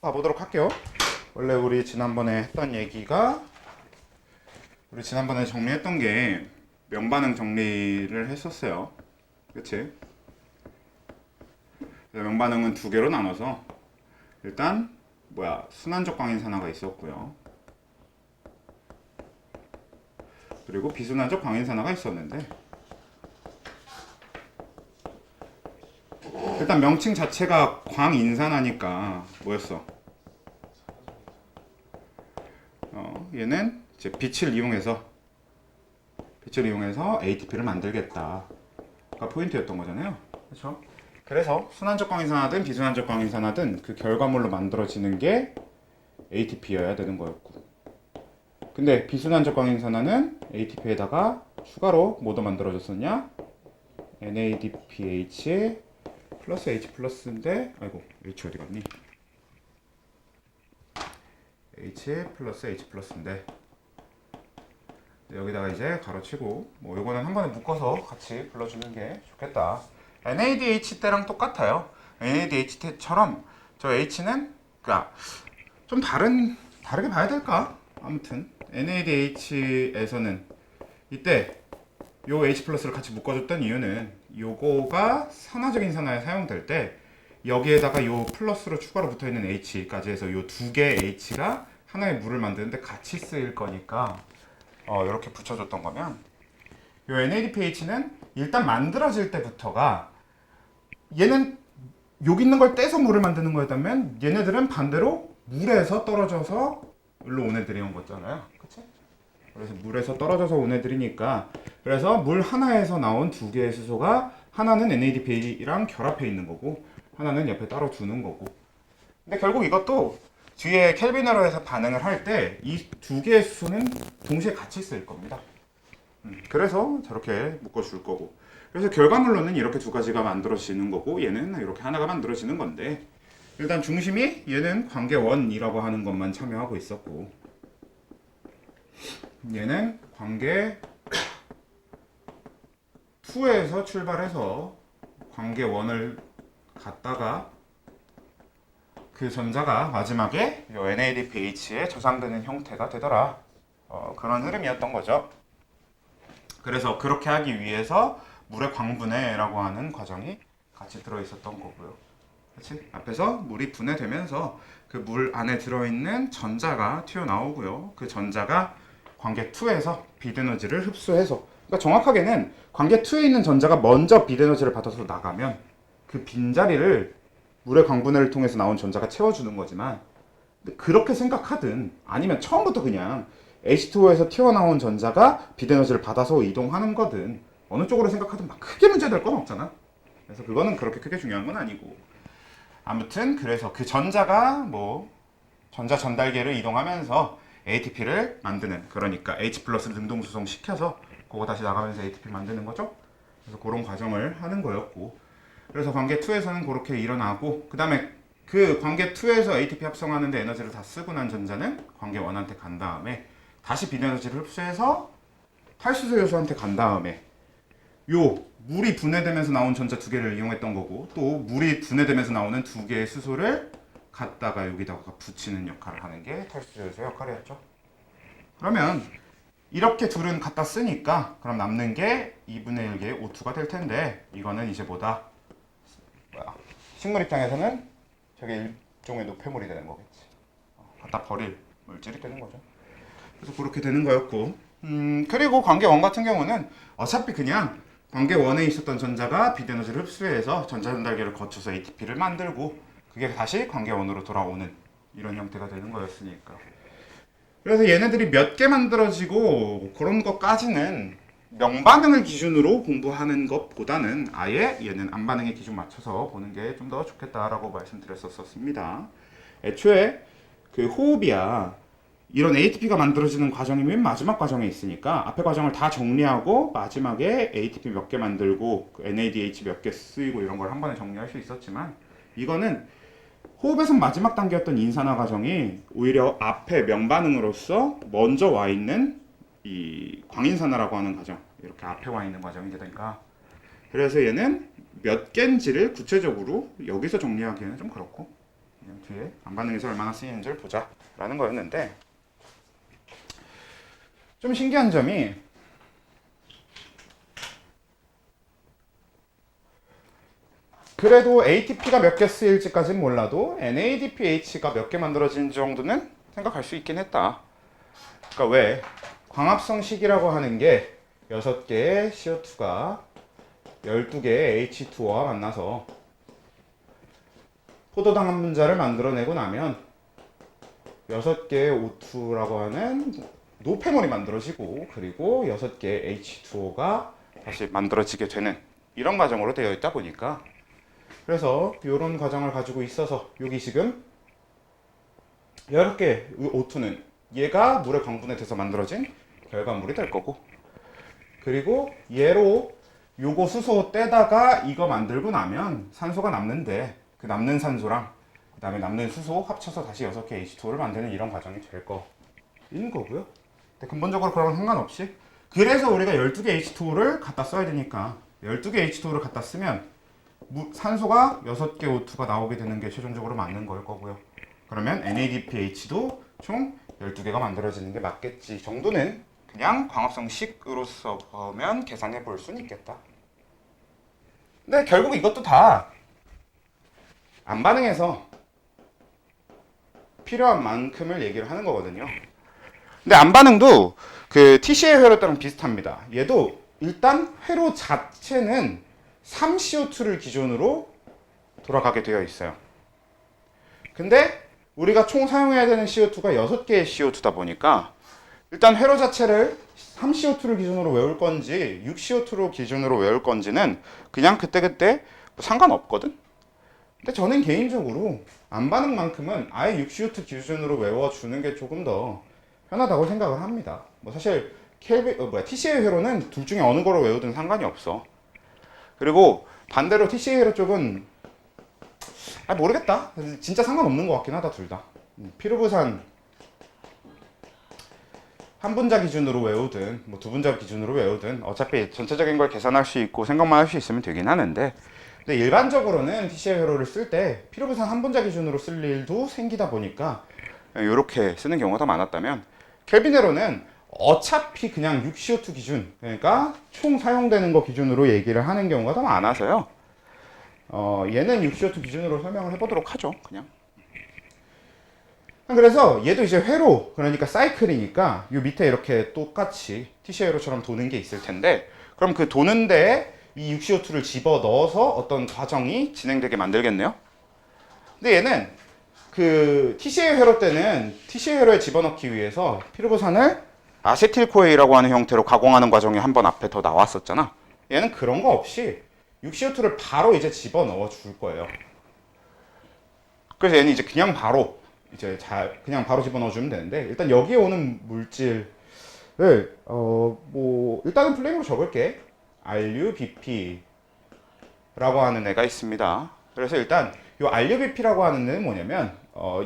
봐보도록 할게요. 원래 우리 지난번에 했던 얘기가 지난번에 정리했던 게 명반응 정리를 했었어요. 그치? 명반응은 두 개로 나눠서 일단 순환적 광인산화가 있었고요. 그리고 비순환적 광인산화가 있었는데 일단 명칭 자체가 광인산화니까 뭐였어? 얘는 이제 빛을 이용해서 ATP를 만들겠다가 포인트였던 거잖아요. 그렇죠? 그래서 순환적 광인산화든 비순환적 광인산화든 그 결과물로 만들어지는 게 ATP여야 되는 거였고, 근데 비순환적 광인산화는 ATP에다가 추가로 뭐도 만들어졌었냐? NADPH 플러스 H 플러스인데, 아이고 H 어디 갔니? H 플러스 H 플러스인데 여기다가 이제 가로치고, 뭐 요거는 한 번에 묶어서 같이 불러주는 게 좋겠다. NADH 때랑 똑같아요. NADH 때처럼 저 H는 좀 다르게 봐야 될까? 아무튼 NADH에서는 이때 요 H 플러스를 같이 묶어줬던 이유는 요거가 산화적인 산화에 사용될 때 여기에다가 요 플러스로 추가로 붙어있는 H까지 해서 요 두 개의 H가 하나의 물을 만드는데 같이 쓰일 거니까 이렇게 붙여줬던 거면, 요 NADPH는 일단 만들어질 때부터가 얘는 여기 있는 걸 떼서 물을 만드는 거였다면 얘네들은 반대로 물에서 떨어져서 일로 온 애들이 온 거잖아요. 그치? 그래서 물에서 떨어져서 온 애들이니까, 그래서 물 하나에서 나온 두 개의 수소가 하나는 NADP랑 결합해 있는 거고 하나는 옆에 따로 두는 거고, 근데 결국 이것도 뒤에 켈빈으로 해서 반응을 할 때 이 두 개의 수소는 동시에 같이 쓰일 겁니다. 그래서 저렇게 묶어줄 거고, 그래서 결과물로는 이렇게 두 가지가 만들어지는 거고 얘는 이렇게 하나가 만들어지는 건데, 일단 중심이 얘는 관계 1이라고 하는 것만 참여하고 있었고 얘는 관계 2에서 출발해서 관계 1을 갔다가 그 전자가 마지막에 이 NADPH에 저장되는 형태가 되더라. 그런 흐름이었던 거죠. 그래서 그렇게 하기 위해서 물의 광분해라고 하는 과정이 같이 들어있었던 거고요. 그치? 앞에서 물이 분해되면서 그 물 안에 들어있는 전자가 튀어나오고요. 그 전자가 관계 2에서 빛에너지를 흡수해서, 그러니까 정확하게는 관계 2에 있는 전자가 먼저 빛에너지를 받아서 나가면 그 빈자리를 물의 광분해를 통해서 나온 전자가 채워주는 거지만, 그렇게 생각하든 아니면 처음부터 그냥 H2O에서 튀어나온 전자가 빛에너지를 받아서 이동하는 거든 어느 쪽으로 생각하든 막 크게 문제될 건 없잖아. 그래서 그거는 그렇게 크게 중요한 건 아니고, 아무튼 그래서 그 전자가 뭐 전자 전달계를 이동하면서 ATP를 만드는, 그러니까 H 플러스를 능동수송 시켜서 그거 다시 나가면서 ATP 만드는 거죠. 그래서 그런 과정을 하는 거였고, 그래서 관계 2에서는 그렇게 일어나고, 그 다음에 그 관계 2에서 ATP 합성하는데 에너지를 다 쓰고 난 전자는 관계 1한테 간 다음에 다시 빛에너지를 흡수해서 탈수소 요소한테 간 다음에 요 물이 분해되면서 나온 전자 두 개를 이용했던 거고, 또 물이 분해되면서 나오는 두 개의 수소를 갖다가 여기다가 붙이는 역할을 하는 게 탈수소 요소 역할이었죠. 그러면 이렇게 둘은 갖다 쓰니까 그럼 남는 게 2분의 1개의 O2가 될 텐데, 이거는 이제 식물 입장에서는 저게 일종의 노폐물이 되는 거겠지. 갖다 버릴 물질이 되는 거죠. 그래서 그렇게 되는 거였고, 그리고 관계 1 같은 경우는 어차피 그냥 관계 1에 있었던 전자가 빛에너지를 흡수해서 전자전달계를 거쳐서 ATP를 만들고 그게 다시 관계 1으로 돌아오는 이런 형태가 되는 거였으니까. 그래서 얘네들이 몇 개 만들어지고 그런 것까지는 명반응을 기준으로 공부하는 것보다는 아예 얘는 암반응의 기준 맞춰서 보는 게 좀 더 좋겠다라고 말씀드렸었습니다. 애초에 그 호흡이야, 이런 ATP가 만들어지는 과정이 맨 마지막 과정에 있으니까 앞에 과정을 다 정리하고 마지막에 ATP 몇 개 만들고 NADH 몇 개 쓰이고 이런 걸 한 번에 정리할 수 있었지만, 이거는 호흡에서 마지막 단계였던 인산화 과정이 오히려 앞에 명반응으로서 먼저 와 있는 이 광인산화라고 하는 과정, 이렇게 앞에 와 있는 과정이 되니까, 그래서 얘는 몇 개인지를 구체적으로 여기서 정리하기에는 좀 그렇고, 그냥 뒤에 안반응에서 얼마나 쓰이는지를 보자 라는 거였는데, 좀 신기한 점이 그래도 ATP가 몇 개 쓰일지까지는 몰라도 NADPH가 몇 개 만들어지는 정도는 생각할 수 있긴 했다. 그러니까 왜? 광합성식이라고 하는 게 6개의 CO2가 12개의 H2O와 만나서 포도당 한 분자를 만들어내고 나면 6개의 O2라고 하는 노폐물이 만들어지고, 그리고 6개의 H2O가 다시 만들어지게 되는 이런 과정으로 되어 있다 보니까, 그래서 이런 과정을 가지고 있어서 여기 지금 10개의 O2는 얘가 물의 광분에 돼서 만들어진 결과물이 될 거고, 그리고 얘로 요거 수소 떼다가 이거 만들고 나면 산소가 남는데, 그 남는 산소랑 그 다음에 남는 수소 합쳐서 다시 6개 H2O를 만드는 이런 과정이 될 거인 거고요. 근데 근본적으로 그런 상관없이, 그래서 우리가 12개 H2O를 갖다 써야 되니까 12개 H2O를 갖다 쓰면 산소가 6개 O2가 나오게 되는 게 최종적으로 맞는 걸 거고요. 그러면 NADPH도 총 12개가 만들어지는 게 맞겠지 정도는 그냥 광합성식으로서 보면 계산해 볼 수는 있겠다. 근데 결국 이것도 다 안 반응해서 필요한 만큼을 얘기를 하는 거거든요. 근데 안 반응도 그 TCA 회로 따랑 비슷합니다. 얘도 일단 회로 자체는 3CO2를 기준으로 돌아가게 되어 있어요. 근데 우리가 총 사용해야 되는 CO2가 6개의 CO2다 보니까 일단 회로 자체를 3CO2를 기준으로 외울 건지 6CO2로 기준으로 외울 건지는 그냥 그때그때 상관없거든. 근데 저는 개인적으로 안 반응만큼은 아예 6CO2 기준으로 외워주는 게 조금 더 편하다고 생각을 합니다. 뭐 사실 TCA 회로는 둘 중에 어느 거로 외우든 상관이 없어. 그리고 반대로 TCA 회로 쪽은 모르겠다. 진짜 상관없는 것 같긴 하다, 둘 다. 피루부산 한 분자 기준으로 외우든 뭐 두 분자 기준으로 외우든 어차피 전체적인 걸 계산할 수 있고 생각만 할 수 있으면 되긴 하는데, 근데 일반적으로는 TCA 회로를 쓸 때 피루부산 한 분자 기준으로 쓸 일도 생기다 보니까 이렇게 쓰는 경우가 더 많았다면, 켈빈 회로는 어차피 그냥 6CO2 기준, 그러니까 총 사용되는 거 기준으로 얘기를 하는 경우가 더 많아서요. 얘는 6CO2 기준으로 설명을 해보도록 하죠, 그냥. 그래서 얘도 이제 회로, 그러니까 사이클이니까 이 밑에 이렇게 똑같이 TCA 회로처럼 도는 게 있을 텐데, 그럼 그 도는 데에 이 6CO2를 집어 넣어서 어떤 과정이 진행되게 만들겠네요. 근데 얘는 그 TCA 회로 때는 TCA 회로에 집어넣기 위해서 피루부산을 아세틸코에이라고 하는 형태로 가공하는 과정이 한 번 앞에 더 나왔었잖아. 얘는 그런 거 없이 6CO2를 바로 이제 집어넣어 줄 거예요. 그래서 얘는 이제 그냥 바로 집어넣어 주면 되는데, 일단 여기에 오는 물질을 일단은 플레임으로 적을게. RUBP라고 하는 애가 있습니다. 그래서 일단 이 RUBP라고 하는 애는 뭐냐면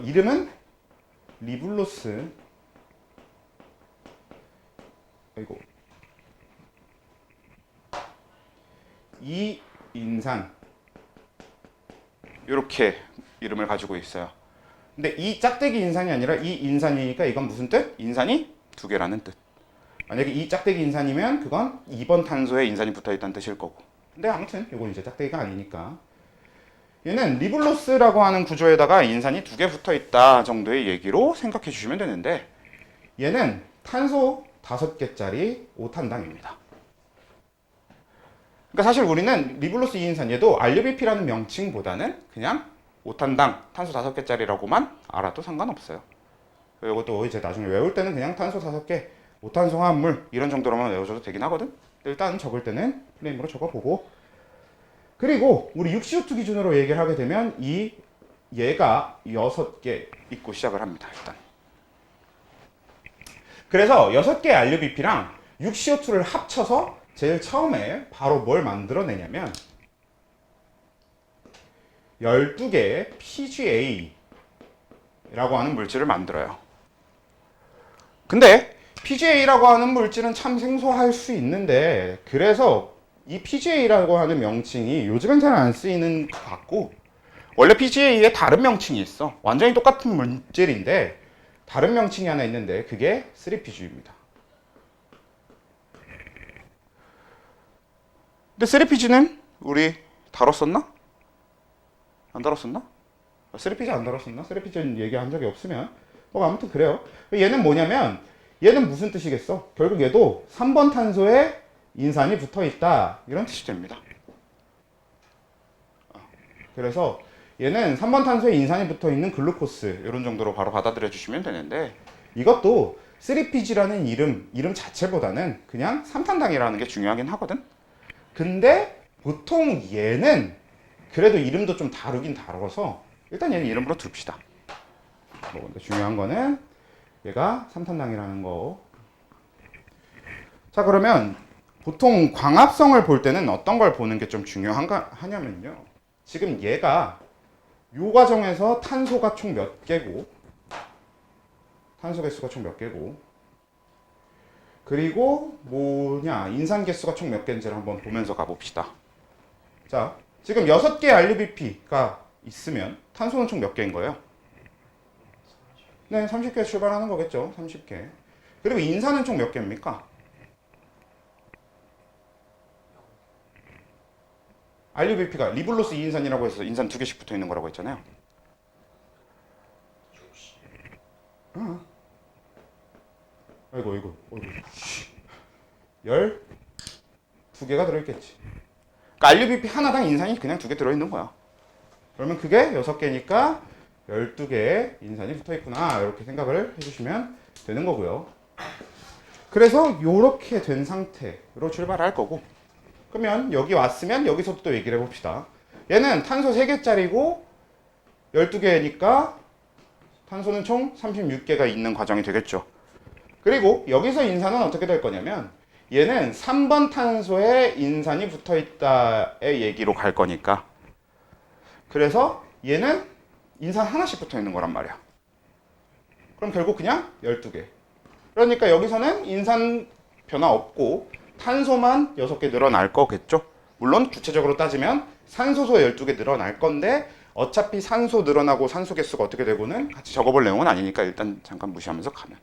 이름은 리블로스 이인산, 이렇게 이름을 가지고 있어요. 근데 이 짝대기 인산이 아니라 이 인산이니까 이건 무슨 뜻? 인산이 2개라는 뜻. 만약에 이 짝대기 인산이면 그건 2번 탄소에 인산이 붙어있다는 뜻일 거고. 근데 아무튼 이건 이제 짝대기가 아니니까, 얘는 리블로스라고 하는 구조에다가 인산이 2개 붙어있다 정도의 얘기로 생각해 주시면 되는데, 얘는 탄소 5개짜리 5탄당입니다. 그러니까 사실 우리는 리블로스 2인산, 얘도 RUBP라는 명칭보다는 그냥 5탄당 탄소 5개짜리라고만 알아도 상관없어요. 이것도 이제 나중에 외울 때는 그냥 탄소 5개 5탄소 화합물 이런 정도로만 외워줘도 되긴 하거든. 일단 적을 때는 플레임으로 적어보고, 그리고 우리 6CO2 기준으로 얘기를 하게 되면 얘가 6개 있고 시작을 합니다. 일단 그래서 6개의 RUBP랑 6CO2를 합쳐서 제일 처음에 바로 뭘 만들어내냐면 12개의 PGA라고 하는 물질을 만들어요. 근데 PGA라고 하는 물질은 참 생소할 수 있는데, 그래서 이 PGA라고 하는 명칭이 요즘엔 잘 안 쓰이는 것 같고, 원래 PGA에 다른 명칭이 있어. 완전히 똑같은 물질인데 다른 명칭이 하나 있는데 그게 3PG입니다. 근데 3PG는 우리 다뤘었나? 안 다뤘었나? 3PG 안 다뤘었나? 3PG는 얘기한 적이 없으면 뭐 아무튼 그래요. 얘는 뭐냐면 얘는 무슨 뜻이겠어? 결국 얘도 3번 탄소에 인산이 붙어있다 이런 뜻이 됩니다. 그래서 얘는 3번 탄소에 인산이 붙어있는 글루코스 이런 정도로 바로 받아들여 주시면 되는데 이것도 3PG라는 이름 자체보다는 그냥 삼탄당이라는 게 중요하긴 하거든. 근데 보통 얘는 그래도 이름도 좀 다루긴 다뤄서 일단 얘는 이름으로 둡시다. 뭐 근데 중요한 거는 얘가 삼탄당이라는 거. 자, 그러면 보통 광합성을 볼 때는 어떤 걸 보는 게 좀 중요한가 하냐면요. 지금 얘가 요 과정에서 탄소가 총 몇 개고, 탄소 개수가 총 몇 개고, 그리고 뭐냐 인산 개수가 총 몇 개인지를 한번 보면서 가봅시다. 자, 지금 6개의 RUBP가 있으면 탄소는 총 몇 개인 거예요? 네, 30개 출발하는 거겠죠. 30개. 그리고 인산은 총 몇 개입니까? RUBP가 리블로스 2인산이라고 해서 인산 2개씩 붙어 있는 거라고 했잖아요. 아이고. 12개가 들어있겠지. 그러니까 RUBP 하나당 인산이 그냥 2개 들어있는 거야. 그러면 그게 6개니까 12개의 인산이 붙어있구나 이렇게 생각을 해주시면 되는 거고요. 그래서 이렇게 된 상태로 출발할 거고, 그러면 여기 왔으면 여기서도 또 얘기를 해봅시다. 얘는 탄소 3개짜리고 12개니까 탄소는 총 36개가 있는 과정이 되겠죠. 그리고 여기서 인산은 어떻게 될 거냐면 얘는 3번 탄소에 인산이 붙어있다의 얘기로 갈 거니까, 그래서 얘는 인산 하나씩 붙어 있는 거란 말이야. 그럼 결국 그냥 12개. 그러니까 여기서는 인산 변화 없고 탄소만 6개 늘어날 거겠죠. 물론 구체적으로 따지면 산소소 12개 늘어날 건데 어차피 산소 늘어나고 산소 개수가 어떻게 되고는 같이 적어볼 내용은 아니니까 일단 잠깐 무시하면서 가면.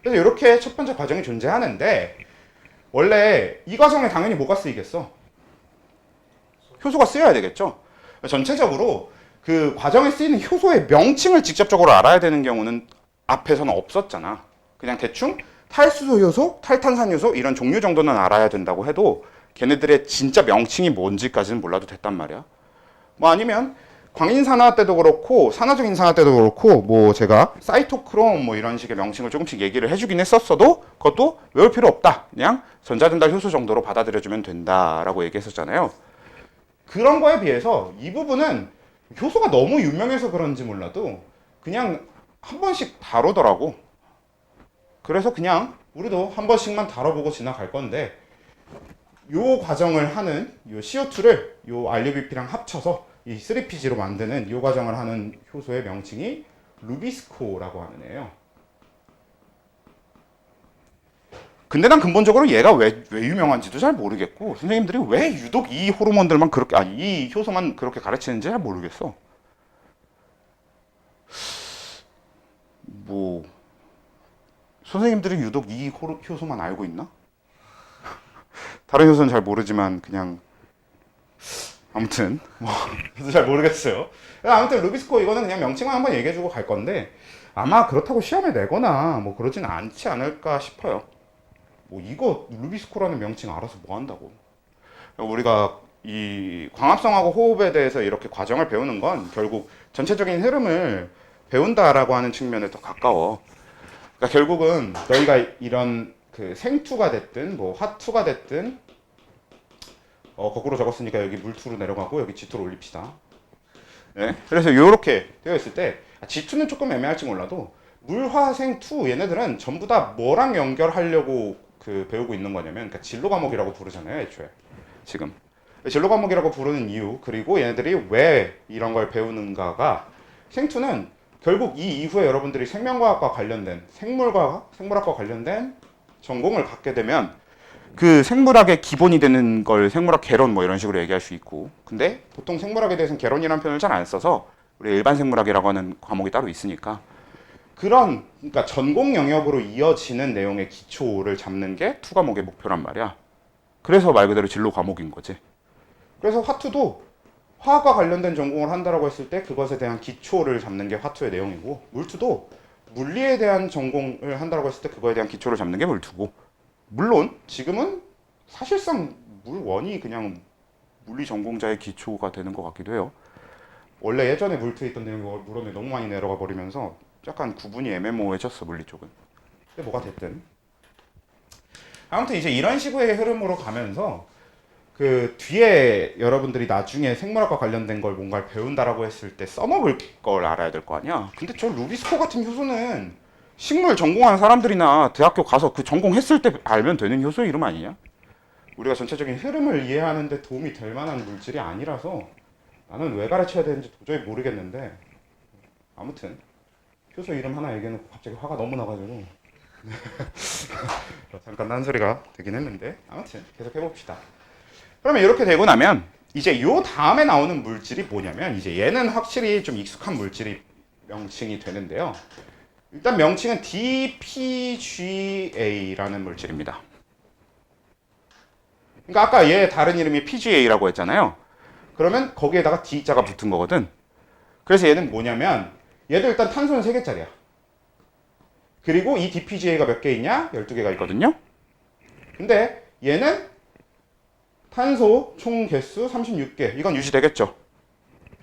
그래서 이렇게 첫 번째 과정이 존재하는데 원래 이 과정에 당연히 뭐가 쓰이겠어? 효소가 쓰여야 되겠죠. 전체적으로 그 과정에 쓰이는 효소의 명칭을 직접적으로 알아야 되는 경우는 앞에서는 없었잖아. 그냥 대충 탈수소 효소, 탈탄산 효소 이런 종류 정도는 알아야 된다고 해도 걔네들의 진짜 명칭이 뭔지까지는 몰라도 됐단 말이야. 뭐 아니면 광인산화 때도 그렇고 산화적 인산화 때도 그렇고 뭐 제가 사이토크롬 뭐 이런 식의 명칭을 조금씩 얘기를 해주긴 했었어도 그것도 외울 필요 없다. 그냥 전자전달 효소 정도로 받아들여주면 된다라고 얘기했었잖아요. 그런 거에 비해서 이 부분은 효소가 너무 유명해서 그런지 몰라도 그냥 한 번씩 다루더라고. 그래서 그냥 우리도 한 번씩만 다뤄보고 지나갈 건데 요 과정을 하는 요 CO2를 요 RUBP랑 합쳐서 이 3PG로 만드는 요 과정을 하는 효소의 명칭이 루비스코라고 하는 애예요. 근데 난 근본적으로 얘가 왜 유명한지도 잘 모르겠고 선생님들이 왜 유독 이 호르몬들만 그렇게 이 효소만 그렇게 가르치는지 잘 모르겠어. 뭐 선생님들이 유독 이 효소만 알고 있나? 다른 효소는 잘 모르지만 그냥 아무튼 뭐 저도 잘 모르겠어요. 아무튼 루비스코 이거는 그냥 명칭만 한번 얘기해주고 갈 건데 아마 그렇다고 시험에 내거나 뭐 그러진 않지 않을까 싶어요. 뭐 이거 루비스코라는 명칭 알아서 뭐 한다고. 우리가 이 광합성하고 호흡에 대해서 이렇게 과정을 배우는 건 결국 전체적인 흐름을 배운다라고 하는 측면에 더 가까워. 그러니까 결국은 너희가 이런 그 생투가 됐든 뭐 화투가 됐든 거꾸로 적었으니까 여기 물투로 내려가고 여기 G2로 올립시다. 네? 그래서 이렇게 되어 있을 때 G2는 조금 애매할지 몰라도 물화생투 얘네들은 전부 다 뭐랑 연결하려고 그 배우고 있는 거냐면 그러니까 진로 과목이라고 부르잖아요. 애초에 지금 진로 과목이라고 부르는 이유 그리고 얘네들이 왜 이런 걸 배우는가가 생투는 결국 이 이후에 여러분들이 생명과학과 관련된 생물학과 관련된 전공을 갖게 되면 그 생물학의 기본이 되는 걸 생물학 개론 뭐 이런 식으로 얘기할 수 있고, 근데 보통 생물학에 대해서는 개론이라는 표현을 잘 안 써서 우리 일반 생물학이라고 하는 과목이 따로 있으니까 그런 그러니까 전공 영역으로 이어지는 내용의 기초를 잡는 게 투 과목의 목표란 말이야. 그래서 말 그대로 진로 과목인 거지. 그래서 화투도 화학과 관련된 전공을 한다라고 했을 때 그것에 대한 기초를 잡는 게 화투의 내용이고, 물투도 물리에 대한 전공을 한다라고 했을 때 그거에 대한 기초를 잡는 게 물투고, 물론 지금은 사실상 물원이 그냥 물리 전공자의 기초가 되는 것 같기도 해요. 원래 예전에 물투에 있던 내용이 물원에 너무 많이 내려가 버리면서 약간 구분이 애매모호해졌어, 물리 쪽은. 근데 뭐가 됐든 아무튼 이제 이런 식의 흐름으로 가면서 그 뒤에 여러분들이 나중에 생물학과 관련된 걸 뭔가를 배운다라고 했을 때 써먹을 걸 알아야 될 거 아니야. 근데 저 루비스코 같은 효소는 식물 전공하는 사람들이나 대학교 가서 그 전공했을 때 알면 되는 효소 이름 아니냐? 우리가 전체적인 흐름을 이해하는 데 도움이 될 만한 물질이 아니라서 나는 왜 가르쳐야 되는지 도저히 모르겠는데, 아무튼 효소 이름 하나 얘기해놓고 갑자기 화가 너무 나가지고 잠깐 딴소리가 되긴 했는데, 아무튼 계속 해봅시다. 그러면 이렇게 되고 나면 이제 요 다음에 나오는 물질이 뭐냐면, 이제 얘는 확실히 좀 익숙한 물질이 명칭이 되는데요. 일단 명칭은 DPGA라는 물질입니다. 그러니까 아까 얘 다른 이름이 PGA라고 했잖아요. 그러면 거기에다가 D자가 붙은 거거든. 그래서 얘는 뭐냐면, 얘도 일단 탄소는 3개짜리야. 그리고 이 DPGA가 몇 개 있냐? 12개가 있거든요. 근데 얘는 탄소 총 개수 36개. 이건 유지되겠죠.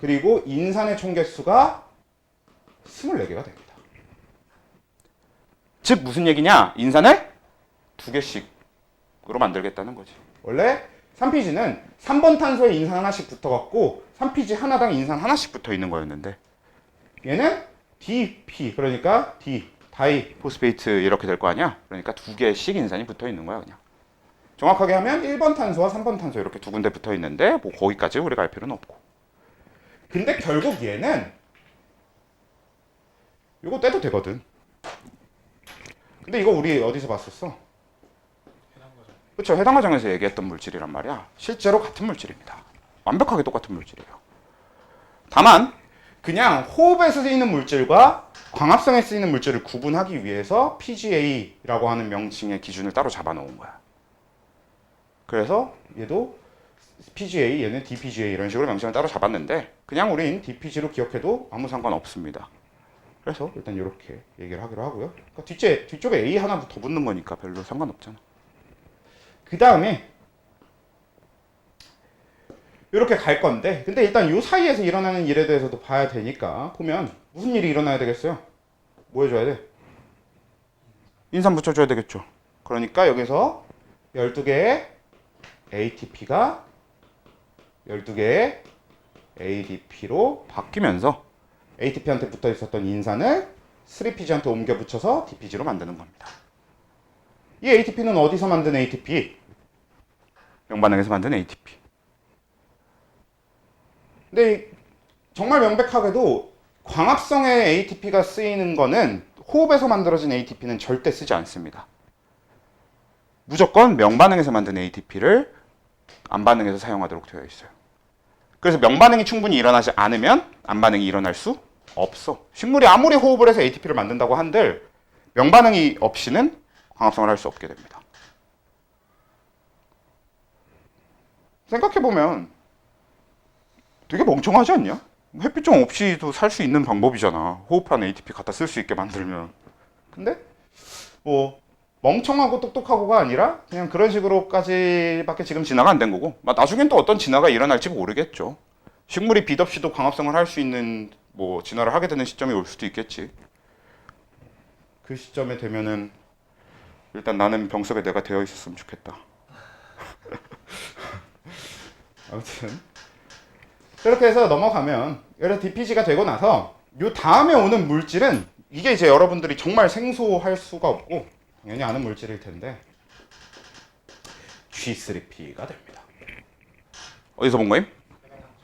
그리고 인산의 총 개수가 24개가 됩니다. 즉 무슨 얘기냐? 인산을 2개씩으로 만들겠다는 거지. 원래 3PG는 3번 탄소에 인산 하나씩 붙어갖고 3PG 하나당 인산 하나씩 붙어 있는 거였는데, 얘는 DP, 그러니까 D, 다이 포스페이트 이렇게 될 거 아니야? 그러니까 2개씩 인산이 붙어 있는 거야, 그냥. 정확하게 하면 1번 탄소와 3번 탄소 이렇게 두 군데 붙어 있는데, 뭐 거기까지 우리가 알 필요는 없고. 근데 결국 얘는 이거 떼도 되거든. 근데 이거 우리 어디서 봤었어? 그렇죠. 해당 과정에서 얘기했던 물질이란 말이야. 실제로 같은 물질입니다. 완벽하게 똑같은 물질이에요. 다만 그냥 호흡에 쓰이는 물질과 광합성에 쓰이는 물질을 구분하기 위해서 PGA라고 하는 명칭의 기준을 따로 잡아놓은 거야. 그래서 얘도 PGA, 얘는 DPGA 이런 식으로 명칭을 따로 잡았는데, 그냥 우린 DPG로 기억해도 아무 상관없습니다. 그래서 일단 이렇게 얘기를 하기로 하고요. 그러니까 뒤쪽에 A 하나 더 붙는 거니까 별로 상관없잖아. 그 다음에 이렇게 갈 건데, 근데 일단 이 사이에서 일어나는 일에 대해서도 봐야 되니까, 보면 무슨 일이 일어나야 되겠어요? 뭐 해줘야 돼? 인산 붙여줘야 되겠죠. 그러니까 여기서 12개의 ATP가 12개의 ADP로 바뀌면서 ATP한테 붙어 있었던 인산을 3PG한테 옮겨 붙여서 DPG로 만드는 겁니다. 이 ATP는 어디서 만든 ATP? 명반응에서 만든 ATP. 근데 정말 명백하게도 광합성의 ATP가 쓰이는 거는, 호흡에서 만들어진 ATP는 절대 쓰지 않습니다. 무조건 명반응에서 만든 ATP를 암반응에서 사용하도록 되어 있어요. 그래서 명반응이 충분히 일어나지 않으면 암반응이 일어날 수 없어. 식물이 아무리 호흡을 해서 ATP를 만든다고 한들 명반응이 없이는 광합성을 할 수 없게 됩니다. 생각해보면 되게 멍청하지 않냐? 햇빛좀 없이도 살 수 있는 방법이잖아. 호흡한 ATP 갖다 쓸 수 있게 만들면. 근데 뭐 멍청하고 똑똑하고가 아니라 그냥 그런 식으로까지밖에 지금 진화가 안 된 거고, 나중엔 또 어떤 진화가 일어날지 모르겠죠. 식물이 빛 없이도 광합성을 할 수 있는 뭐 진화를 하게 되는 시점이 올 수도 있겠지. 그 시점에 되면은 일단 나는 병석에 내가 되어 있었으면 좋겠다. 아무튼 그렇게 해서 넘어가면, 그래서 DPG가 되고 나서 요 다음에 오는 물질은, 이게 이제 여러분들이 정말 생소할 수가 없고 당연히 아는 물질일 텐데, G3P가 됩니다. 어디서 본 거임?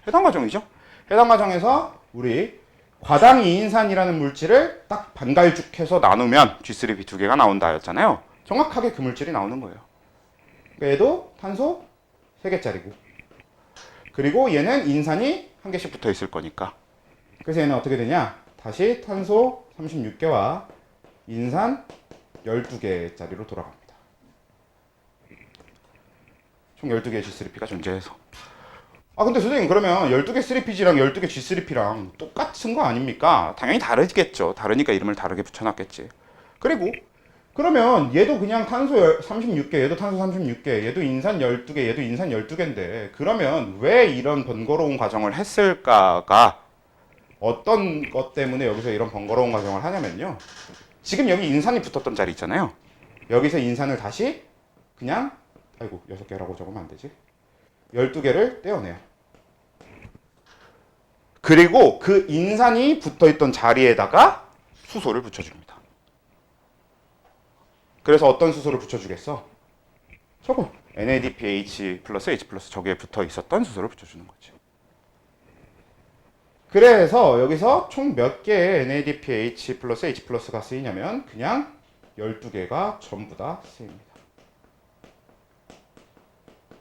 해당 과정이죠. 해당 과정에서 우리 과당 이인산이라는 물질을 딱 반갈죽해서 나누면 G3P 2개가 나온다 였잖아요. 정확하게 그 물질이 나오는 거예요. 그러니까 얘도 탄소 3개짜리고. 그리고 얘는 인산이 1개씩 붙어 있을 거니까. 그래서 얘는 어떻게 되냐? 다시 탄소 36개와 인산 12개짜리로 돌아갑니다. 총 12개의 G3P가 존재해서. 아 근데 선생님 그러면 12개 3PG랑 12개 G3P랑 똑같은 거 아닙니까? 당연히 다르겠죠. 다르니까 이름을 다르게 붙여놨겠지. 그리고 그러면 얘도 그냥 탄소 36개, 얘도 탄소 36개, 얘도 인산 12개, 얘도 인산 12개인데 그러면 왜 이런 번거로운 과정을 했을까가 어떤 것 때문에 여기서 이런 번거로운 과정을 하냐면요. 지금 여기 인산이 붙었던 자리 있잖아요. 여기서 인산을 다시 그냥 아이고 6개라고 적으면 안 되지. 12개를 떼어내요. 그리고 그 인산이 붙어있던 자리에다가 수소를 붙여줍니다. 그래서 어떤 수소를 붙여주겠어? 저거 NADPH 플러스 H 플러스 저기에 붙어있었던 수소를 붙여주는 거지. 그래서 여기서 총 몇 개의 NADPH 플러스 H 플러스가 쓰이냐면 그냥 12개가 전부 다 쓰입니다.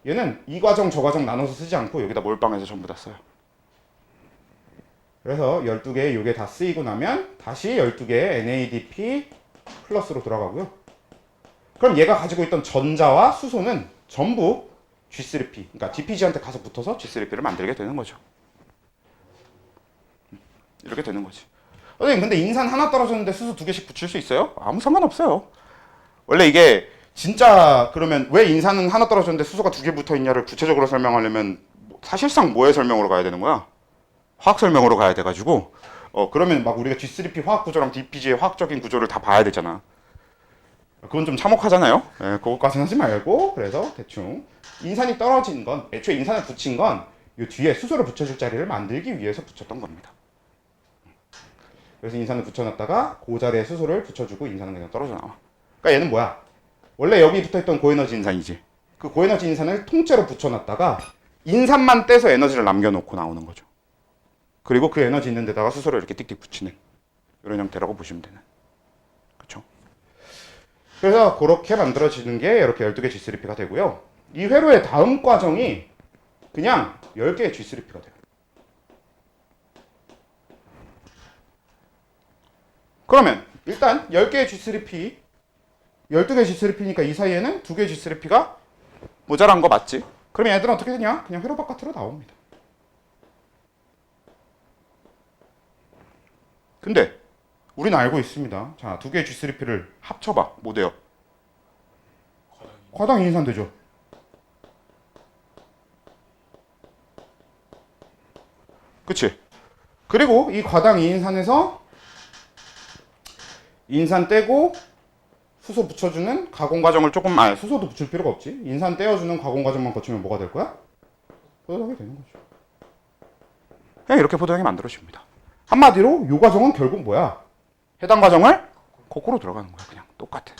얘는 이 과정 저 과정 나눠서 쓰지 않고 여기다 몰빵해서 전부 다 써요. 그래서 12개의 요게 다 쓰이고 나면 다시 12개의 NADP 플러스로 돌아가고요. 그럼 얘가 가지고 있던 전자와 수소는 전부 G3P, 그러니까 DPG한테 가서 붙어서 G3P를 만들게 되는 거죠. 이렇게 되는 거지. 선생님 근데 인산 하나 떨어졌는데 수소 2개씩 붙일 수 있어요? 아무 상관없어요. 원래 이게 진짜 그러면 왜 인산은 하나 떨어졌는데 수소가 2개 붙어 있냐를 구체적으로 설명하려면 사실상 뭐의 설명으로 가야 되는 거야? 화학 설명으로 가야 돼가지고 그러면 막 우리가 G3P 화학 구조랑 DPG의 화학적인 구조를 다 봐야 되잖아. 그건 좀 참혹하잖아요. 예, 그것까지는 하지 말고 그래서 대충 인산이 떨어진 건 애초에 인산을 붙인 건 이 뒤에 수소를 붙여줄 자리를 만들기 위해서 붙였던 겁니다. 그래서 인산을 붙여놨다가 그 자리에 수소를 붙여주고 인산은 그냥 떨어져 나와. 그러니까 얘는 뭐야? 원래 여기 붙어있던 고에너지 인산이지. 그 고에너지 인산을 통째로 붙여놨다가 인산만 떼서 에너지를 남겨놓고 나오는 거죠. 그리고 그 에너지 있는 데다가 수소를 이렇게 띡띡 붙이는 이런 형태라고 보시면 되는. 그렇죠? 그래서 그렇게 만들어지는 게 이렇게 12개 G3P가 되고요. 이 회로의 다음 과정이 그냥 10개의 G3P가 돼요. 그러면 일단 10개의 G3P 12개 G3P니까 이 사이에는 2개 G3P가 모자란 거 맞지? 그럼 얘들은 어떻게 되냐? 그냥 회로 바깥으로 나옵니다. 근데 우리는 알고 있습니다. 자, 2개의 G3P를 합쳐봐. 뭐 돼요? 과당 인산 되죠. 그치? 그리고 이 과당 이인산에서 인산 떼고 수소 붙여주는 가공 과정을 조금 수소도 붙일 필요가 없지. 인산 떼어주는 가공 과정만 거치면 뭐가 될 거야? 포도당이 되는 거죠. 그냥 이렇게 포도당이 만들어집니다. 한마디로 이 과정은 결국 뭐야? 해당 과정을 거꾸로 들어가는 거야. 그냥 똑같아.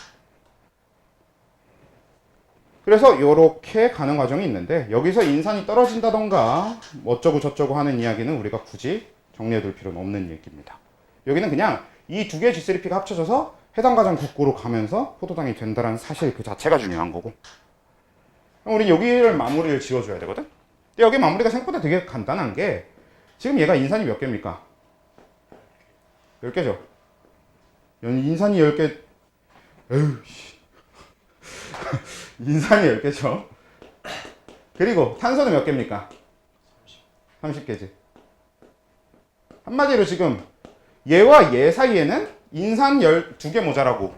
그래서 이렇게 가는 과정이 있는데 여기서 인산이 떨어진다던가 어쩌고 저쩌고 하는 이야기는 우리가 굳이 정리해둘 필요는 없는 얘기입니다. 여기는 그냥 이 2개의 G3P가 합쳐져서 해당 과정 거꾸로 가면서 포도당이 된다는 사실 그 자체가 중요한 거고. 그럼 우리 여기를 마무리를 지어줘야 되거든. 근데 여기 마무리가 생각보다 되게 간단한 게 지금 얘가 인산이 몇 개입니까? 10개죠. 인산이 10개. 에휴 씨. 인산이 10개죠. 그리고 탄소는 몇 개입니까? 30개지. 한마디로 지금 얘와 얘 사이에는 인산 2개 모자라고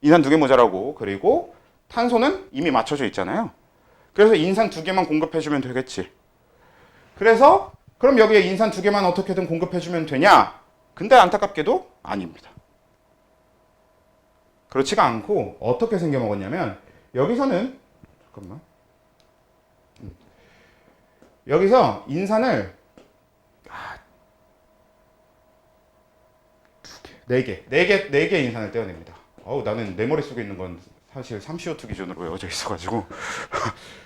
인산 2개 모자라고 그리고 탄소는 이미 맞춰져 있잖아요. 그래서 인산 2개만 공급해주면 되겠지. 그래서 그럼 여기에 인산 2개만 어떻게든 공급해주면 되냐? 근데 안타깝게도 아닙니다. 그렇지가 않고 어떻게 생겨 먹었냐면 여기서는 잠깐만 여기서 인산을 4개 인산을 떼어냅니다. 나는 내 머릿속에 있는 건 사실 3CO2 기준으로 외워져 있어가지고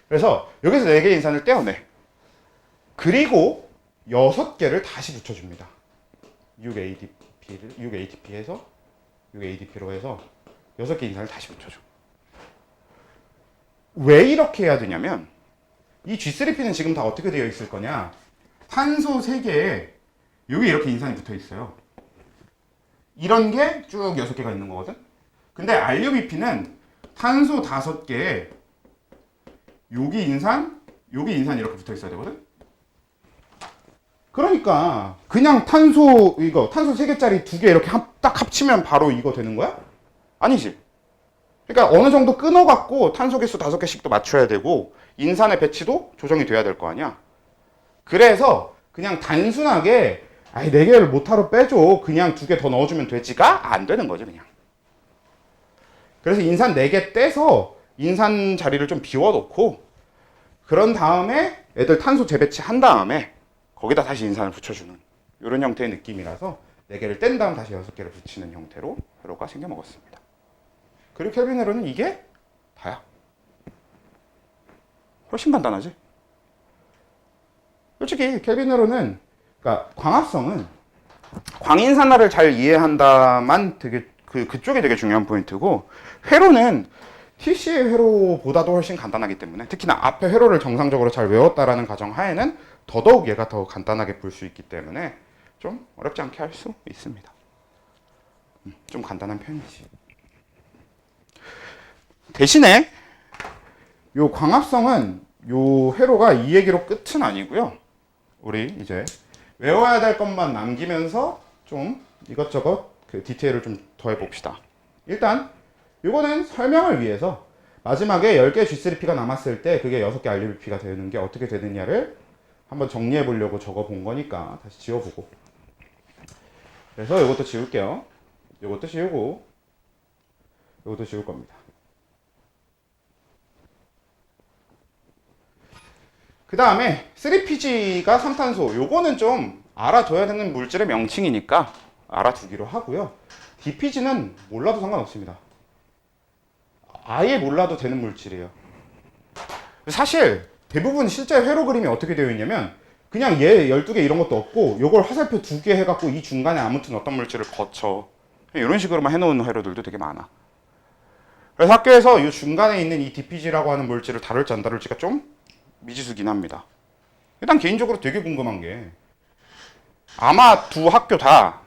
그래서 여기서 4개 인산을 떼어내. 그리고 6개를 다시 붙여줍니다. 6ADP로 해서 6개인산을 다시 붙여줘. 왜 이렇게 해야 되냐면 이 G3P는 지금 다 어떻게 되어 있을 거냐. 탄소 3개에 여기 이렇게 인산이 붙어 있어요. 이런 게 쭉 6개가 있는 거거든. 근데 RUBP는 탄소 5개에 여기 인산 이렇게 붙어 있어야 되거든. 그러니까 그냥 탄소 3개짜리 2개 이렇게 딱 합치면 바로 이거 되는 거야? 아니지. 그러니까 어느 정도 끊어갖고 탄소 개수 5개씩도 맞춰야 되고 인산의 배치도 조정이 돼야 될 거 아니야. 그래서 그냥 단순하게 4개를 모타로 빼줘. 그냥 2개 더 넣어주면 되지가 안 되는 거지 그냥. 그래서 인산 4개 떼서 인산 자리를 좀 비워놓고 그런 다음에 애들 탄소 재배치 한 다음에 거기다 다시 인산을 붙여주는 이런 형태의 느낌이라서 4개를 뗀 다음 다시 6개를 붙이는 형태로 회로가 생겨 먹었습니다. 그리고 켈빈 회로는 이게 다야. 훨씬 간단하지? 솔직히 켈빈 회로는 그러니까 광합성은 광인산화를 잘 이해한다만 되게 그쪽이 되게 중요한 포인트고 회로는 TC의 회로보다도 훨씬 간단하기 때문에 특히나 앞에 회로를 정상적으로 잘 외웠다라는 가정 하에는 더더욱 얘가 더 간단하게 볼 수 있기 때문에 좀 어렵지 않게 할 수 있습니다. 좀 간단한 편이지. 대신에 요 광합성은 요 회로가 이 얘기로 끝은 아니고요. 우리 이제 외워야 될 것만 남기면서 좀 이것저것 그 디테일을 좀 더해 봅시다. 일단 이거는 설명을 위해서 마지막에 10개 G3P가 남았을 때 그게 6개 RUBP가 되는 게 어떻게 되느냐를 한번 정리해 보려고 적어 본 거니까 다시 지워보고. 그래서 이것도 지울게요. 이것도 지우고 이것도 지울 겁니다. 그 다음에 3PG가 3탄소. 요거는 좀 알아둬야 되는 물질의 명칭이니까 알아두기로 하고요. DPG는 몰라도 상관없습니다. 아예 몰라도 되는 물질이에요. 사실 대부분 실제 회로 그림이 어떻게 되어 있냐면 그냥 얘 12개 이런 것도 없고 요걸 화살표 2개 해갖고 이 중간에 아무튼 어떤 물질을 거쳐 이런 식으로만 해놓은 회로들도 되게 많아. 그래서 학교에서 이 중간에 있는 이 DPG라고 하는 물질을 다룰지 안 다룰지가 좀 미지수긴 합니다. 일단 개인적으로 되게 궁금한 게 아마 두 학교 다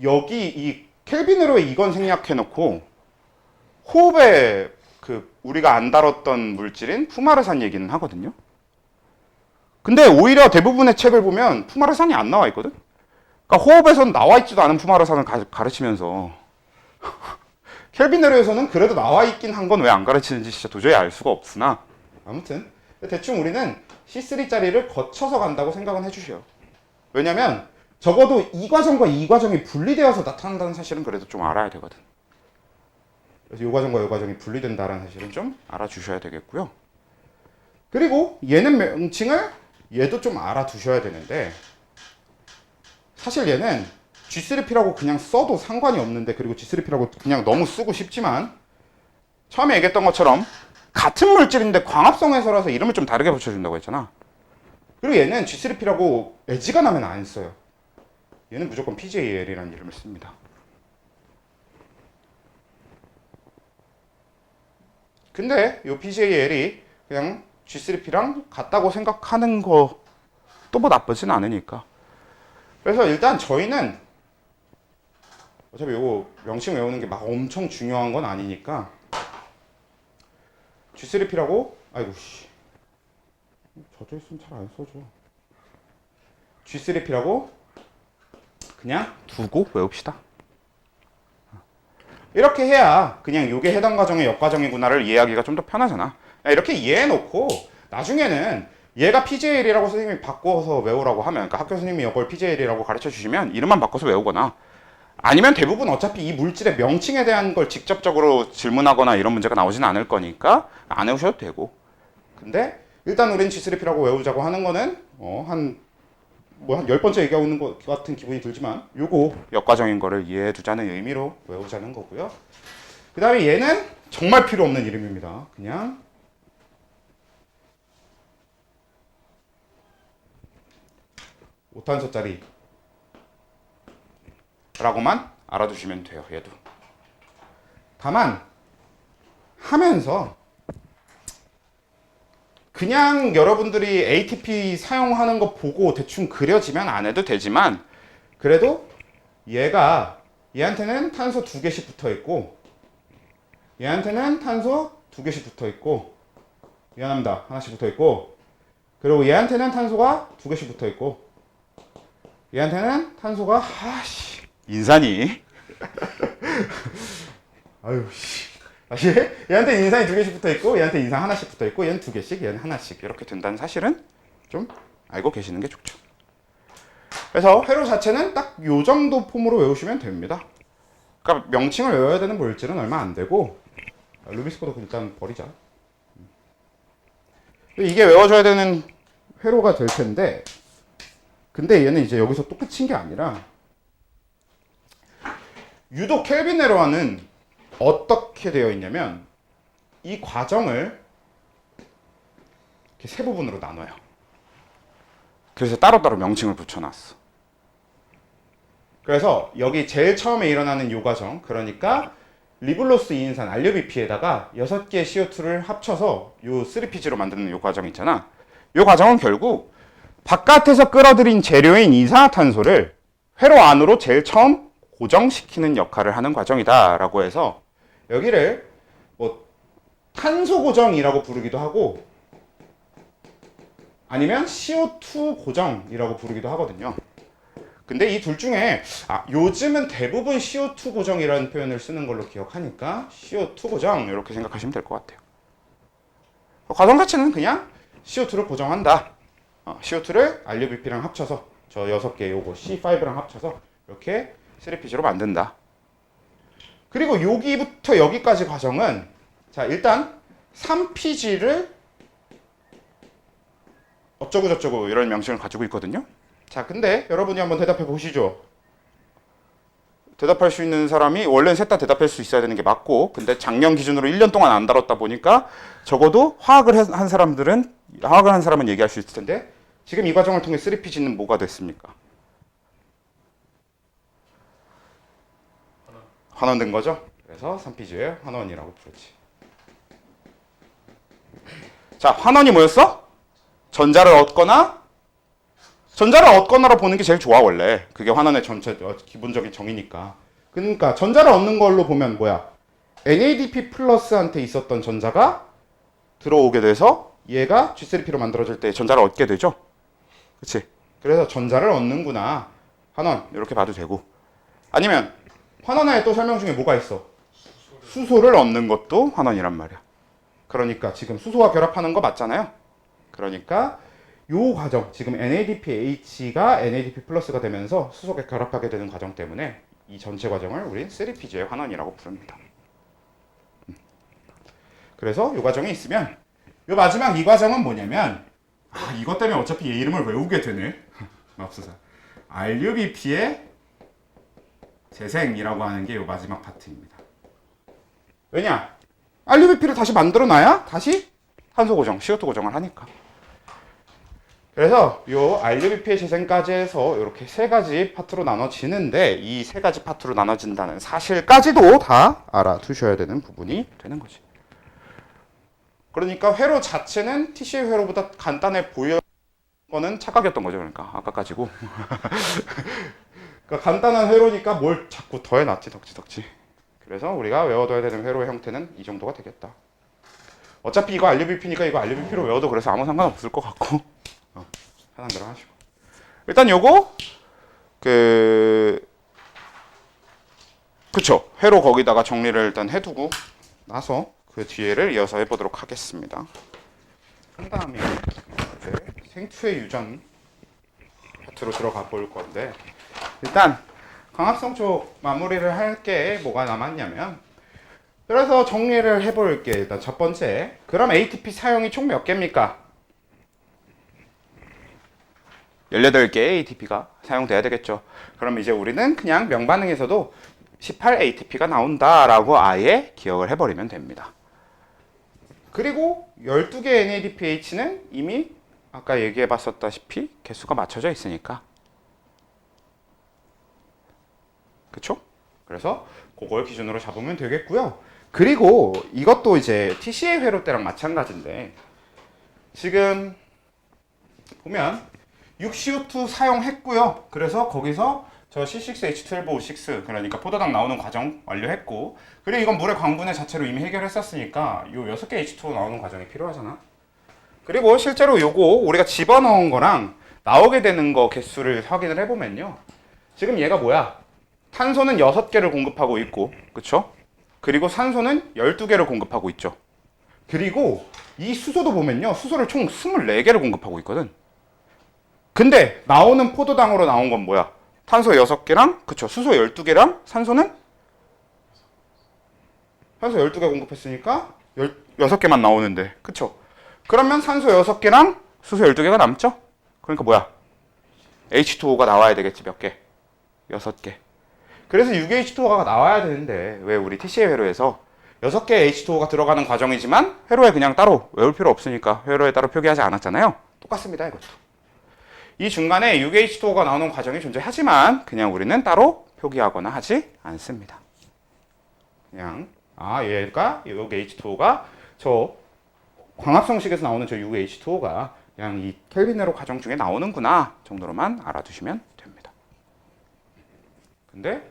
여기 이 켈빈 회로에 이건 생략해놓고 호흡에 그 우리가 안 다뤘던 물질인 푸마르산 얘기는 하거든요. 근데 오히려 대부분의 책을 보면 푸마르산이 안 나와 있거든. 그러니까 호흡에서는 나와 있지도 않은 푸마르산을 가르치면서 켈빈 회로에서는 그래도 나와 있긴 한 건 왜 안 가르치는지 진짜 도저히 알 수가 없으나 아무튼 대충 우리는 C3짜리를 거쳐서 간다고 생각은 해주셔요. 왜냐면 적어도 이 과정과 이 과정이 분리되어서 나타난다는 사실은 그래도 좀 알아야 되거든. 그래서 이 과정과 이 과정이 분리된다는 사실은 좀 알아주셔야 되겠고요. 그리고 얘는 명칭을 얘도 좀 알아두셔야 되는데 사실 얘는 G3P라고 그냥 써도 상관이 없는데 그리고 G3P라고 그냥 너무 쓰고 싶지만 처음에 얘기했던 것처럼 같은 물질인데 광합성 해서라서 이름을 좀 다르게 붙여준다고 했잖아. 그리고 얘는 G3P라고 애지가 나면 안 써요. 얘는 무조건 PJL이라는 이름을 씁니다. 근데 이 PJL이 그냥 G3P랑 같다고 생각하는 것도 뭐 나쁘진 않으니까. 그래서 일단 저희는 어차피 이거 명칭 외우는 게 막 엄청 중요한 건 아니니까 G3P라고 아이고 씨 젖어 있으면 잘 안 써줘. G3P라고 그냥 두고 외웁시다. 이렇게 해야 그냥 이게 해당 과정의 역과정이구나를 이해하기가 좀 더 편하잖아. 이렇게 이해해놓고 나중에는 얘가 PJL이라고 선생님이 바꿔서 외우라고 하면 그러니까 학교 선생님이 이걸 PJL이라고 가르쳐 주시면 이름만 바꿔서 외우거나 아니면 대부분 어차피 이 물질의 명칭에 대한 걸 직접적으로 질문하거나 이런 문제가 나오진 않을 거니까 안 외우셔도 되고. 근데 일단 우린 G3P라고 외우자고 하는 거는 한 10번째 얘기하고 있는 것 같은 기분이 들지만 요거 역과정인 거를 이해해 두자는 의미로 외우자는 거고요. 그 다음에 얘는 정말 필요 없는 이름입니다. 그냥 5탄소짜리 라고만 알아두시면 돼요. 얘도. 다만 하면서 그냥 여러분들이 ATP 사용하는 거 보고 대충 그려지면 안 해도 되지만 그래도 얘한테는 탄소 2개씩 붙어 있고 얘한테는 탄소 2개씩 붙어 있고 미안합니다. 하나씩 붙어 있고 그리고 얘한테는 탄소가 2개씩 붙어 있고 얘한테는 탄소가 인산이 아유 씨 다시 얘한테 인산이 2개씩 붙어 있고 얘한테 인산 하나씩 붙어 있고 얘는 2개씩 얘는 하나씩 이렇게 된다는 사실은 좀 알고 계시는 게 좋죠. 그래서 회로 자체는 딱 요 정도 폼으로 외우시면 됩니다. 그러니까 명칭을 외워야 되는 물질은 얼마 안 되고 루비스 코드 일단 버리자. 이게 외워줘야 되는 회로가 될 텐데 근데 얘는 이제 여기서 또 끝인 게 아니라 유독 켈빈 네로와는 어떻게 되어 있냐면 이 과정을 이렇게 세 부분으로 나눠요. 그래서 따로따로 명칭을 붙여놨어. 그래서 여기 제일 처음에 일어나는 요 과정 그러니까 리블로스 2인산 RUBP에다가 6개의 CO2를 합쳐서 요 3PG로 만드는 요 과정 있잖아. 요 과정은 결국 바깥에서 끌어들인 재료인 이산화탄소를 회로 안으로 제일 처음 고정시키는 역할을 하는 과정이다 라고 해서 여기를 뭐 탄소 고정이라고 부르기도 하고 아니면 CO2 고정이라고 부르기도 하거든요. 근데 이 둘 중에 요즘은 대부분 CO2 고정이라는 표현을 쓰는 걸로 기억하니까 CO2 고정 이렇게 생각하시면 될 것 같아요. 과정 자체는 그냥 CO2를 고정한다. CO2를 RUBP랑 합쳐서 저 6개 요거 C5랑 합쳐서 이렇게 3PG로 만든다. 그리고 여기부터 여기까지 과정은 자 일단 3PG를 어쩌고 저쩌고 이런 명칭을 가지고 있거든요. 자 근데 여러분이 한번 대답해 보시죠. 대답할 수 있는 사람이 원래는 셋 다 대답할 수 있어야 되는 게 맞고 근데 작년 기준으로 1년 동안 안 다뤘다 보니까 적어도 화학을 한 사람은 얘기할 수 있을 텐데 지금 이 과정을 통해 3PG는 뭐가 됐습니까? 환원된 거죠? 그래서 3PG의 환원이라고 부르지. 자 환원이 뭐였어? 전자를 얻거나로 보는 게 제일 좋아 원래. 그게 환원의 전체 기본적인 정의니까. 그러니까 전자를 얻는 걸로 보면 뭐야? NADP 플러스한테 있었던 전자가 들어오게 돼서 얘가 G3P로 만들어질 때 전자를 얻게 되죠. 그치? 그래서 전자를 얻는구나. 환원 이렇게 봐도 되고. 아니면 환원의 또 설명 중에 뭐가 있어? 수소를 얻는 것도 환원이란 말이야. 그러니까 지금 수소와 결합하는 거 맞잖아요. 그러니까 요 과정, 지금 NADPH가 NADP 플러스가 되면서 수소가 결합하게 되는 과정 때문에 이 전체 과정을 우린 3PG의 환원이라고 부릅니다. 그래서 요 과정이 있으면 요 마지막 이 과정은 뭐냐면 이것 때문에 어차피 얘 이름을 외우게 되네. 맙소사. RUBP의 재생이라고 하는 게 요 마지막 파트입니다. 왜냐? RUBP를 다시 만들어놔야 다시 탄소 고정, CO2 고정을 하니까. 그래서 요 RUBP의 재생까지 해서 이렇게 세 가지 파트로 나눠지는데 이 세 가지 파트로 나눠진다는 사실까지도 다 알아두셔야 되는 부분이 되는 거지. 그러니까 회로 자체는 TCA 회로보다 간단해 보여 거는 착각이었던 거죠. 그러니까 아까까지고. 그러니까 간단한 회로니까 뭘 자꾸 더해놨지 덕지. 그래서 우리가 외워둬야 되는 회로의 형태는 이 정도가 되겠다. 어차피 이거 RUBP니까 이거 RUBP로 외워도 그래서 아무 상관없을 것 같고 하나 대로 하시고 일단 요거 그쵸 회로 거기다가 정리를 일단 해두고 나서 그 뒤에를 이어서 해보도록 하겠습니다. 한 다음에 이제 생투의 유전 파트로 들어가 볼 건데 일단 광합성 쪽 마무리를 할 게 뭐가 남았냐면 그래서 정리를 해볼게. 일단 첫 번째 그럼 ATP 사용이 총 몇 개입니까? 18개의 ATP가 사용돼야 되겠죠. 그럼 이제 우리는 그냥 명반응에서도 18 ATP가 나온다라고 아예 기억을 해버리면 됩니다. 그리고 12개 NADPH는 이미 아까 얘기해봤었다시피 개수가 맞춰져 있으니까 그쵸? 그래서 그걸 기준으로 잡으면 되겠고요. 그리고 이것도 이제 TCA 회로 때랑 마찬가지인데 지금 보면 6CO2 사용했고요. 그래서 거기서 저 C6H12O6 그러니까 포도당 나오는 과정 완료했고, 그리고 이건 물의 광분해 자체로 이미 해결했었으니까 요 6개 H2O 나오는 과정이 필요하잖아. 그리고 실제로 요거 우리가 집어넣은 거랑 나오게 되는 거 개수를 확인을 해보면요, 지금 얘가 뭐야? 탄소는 6개를 공급하고 있고, 그쵸? 그리고 산소는 12개를 공급하고 있죠. 그리고 이 수소도 보면요, 수소를 총 24개를 공급하고 있거든. 근데 나오는 포도당으로 나온 건 뭐야? 탄소 6개랑, 그쵸, 수소 12개랑 산소 12개 공급했으니까 6개만 나오는데, 그쵸? 그러면 산소 6개랑 수소 12개가 남죠? 그러니까 뭐야? H2O가 나와야 되겠지. 몇 개? 6개. 그래서 6H2O가 나와야 되는데 왜 우리 TCA 회로에서 6개 H2O가 들어가는 과정이지만 회로에 그냥 따로 외울 필요 없으니까 회로에 따로 표기하지 않았잖아요. 똑같습니다, 이것도. 이 중간에 6H2O가 나오는 과정이 존재하지만 그냥 우리는 따로 표기하거나 하지 않습니다. 그냥 얘가 6H2O가 저 광합성식에서 나오는 저 6H2O가 그냥 이 켈빈 회로 과정 중에 나오는구나 정도로만 알아두시면 됩니다. 근데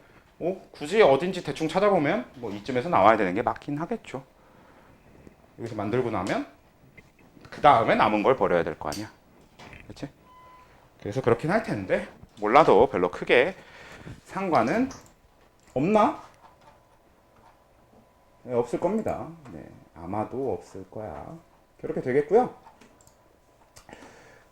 굳이 어딘지 대충 찾아보면 이쯤에서 나와야 되는 게 맞긴 하겠죠. 여기서 만들고 나면 그 다음에 남은 걸 버려야 될 거 아니야. 그렇지? 그래서 그렇긴 할 텐데 몰라도 별로 크게 상관은 없나? 네, 없을 겁니다. 네, 아마도 없을 거야. 그렇게 되겠고요.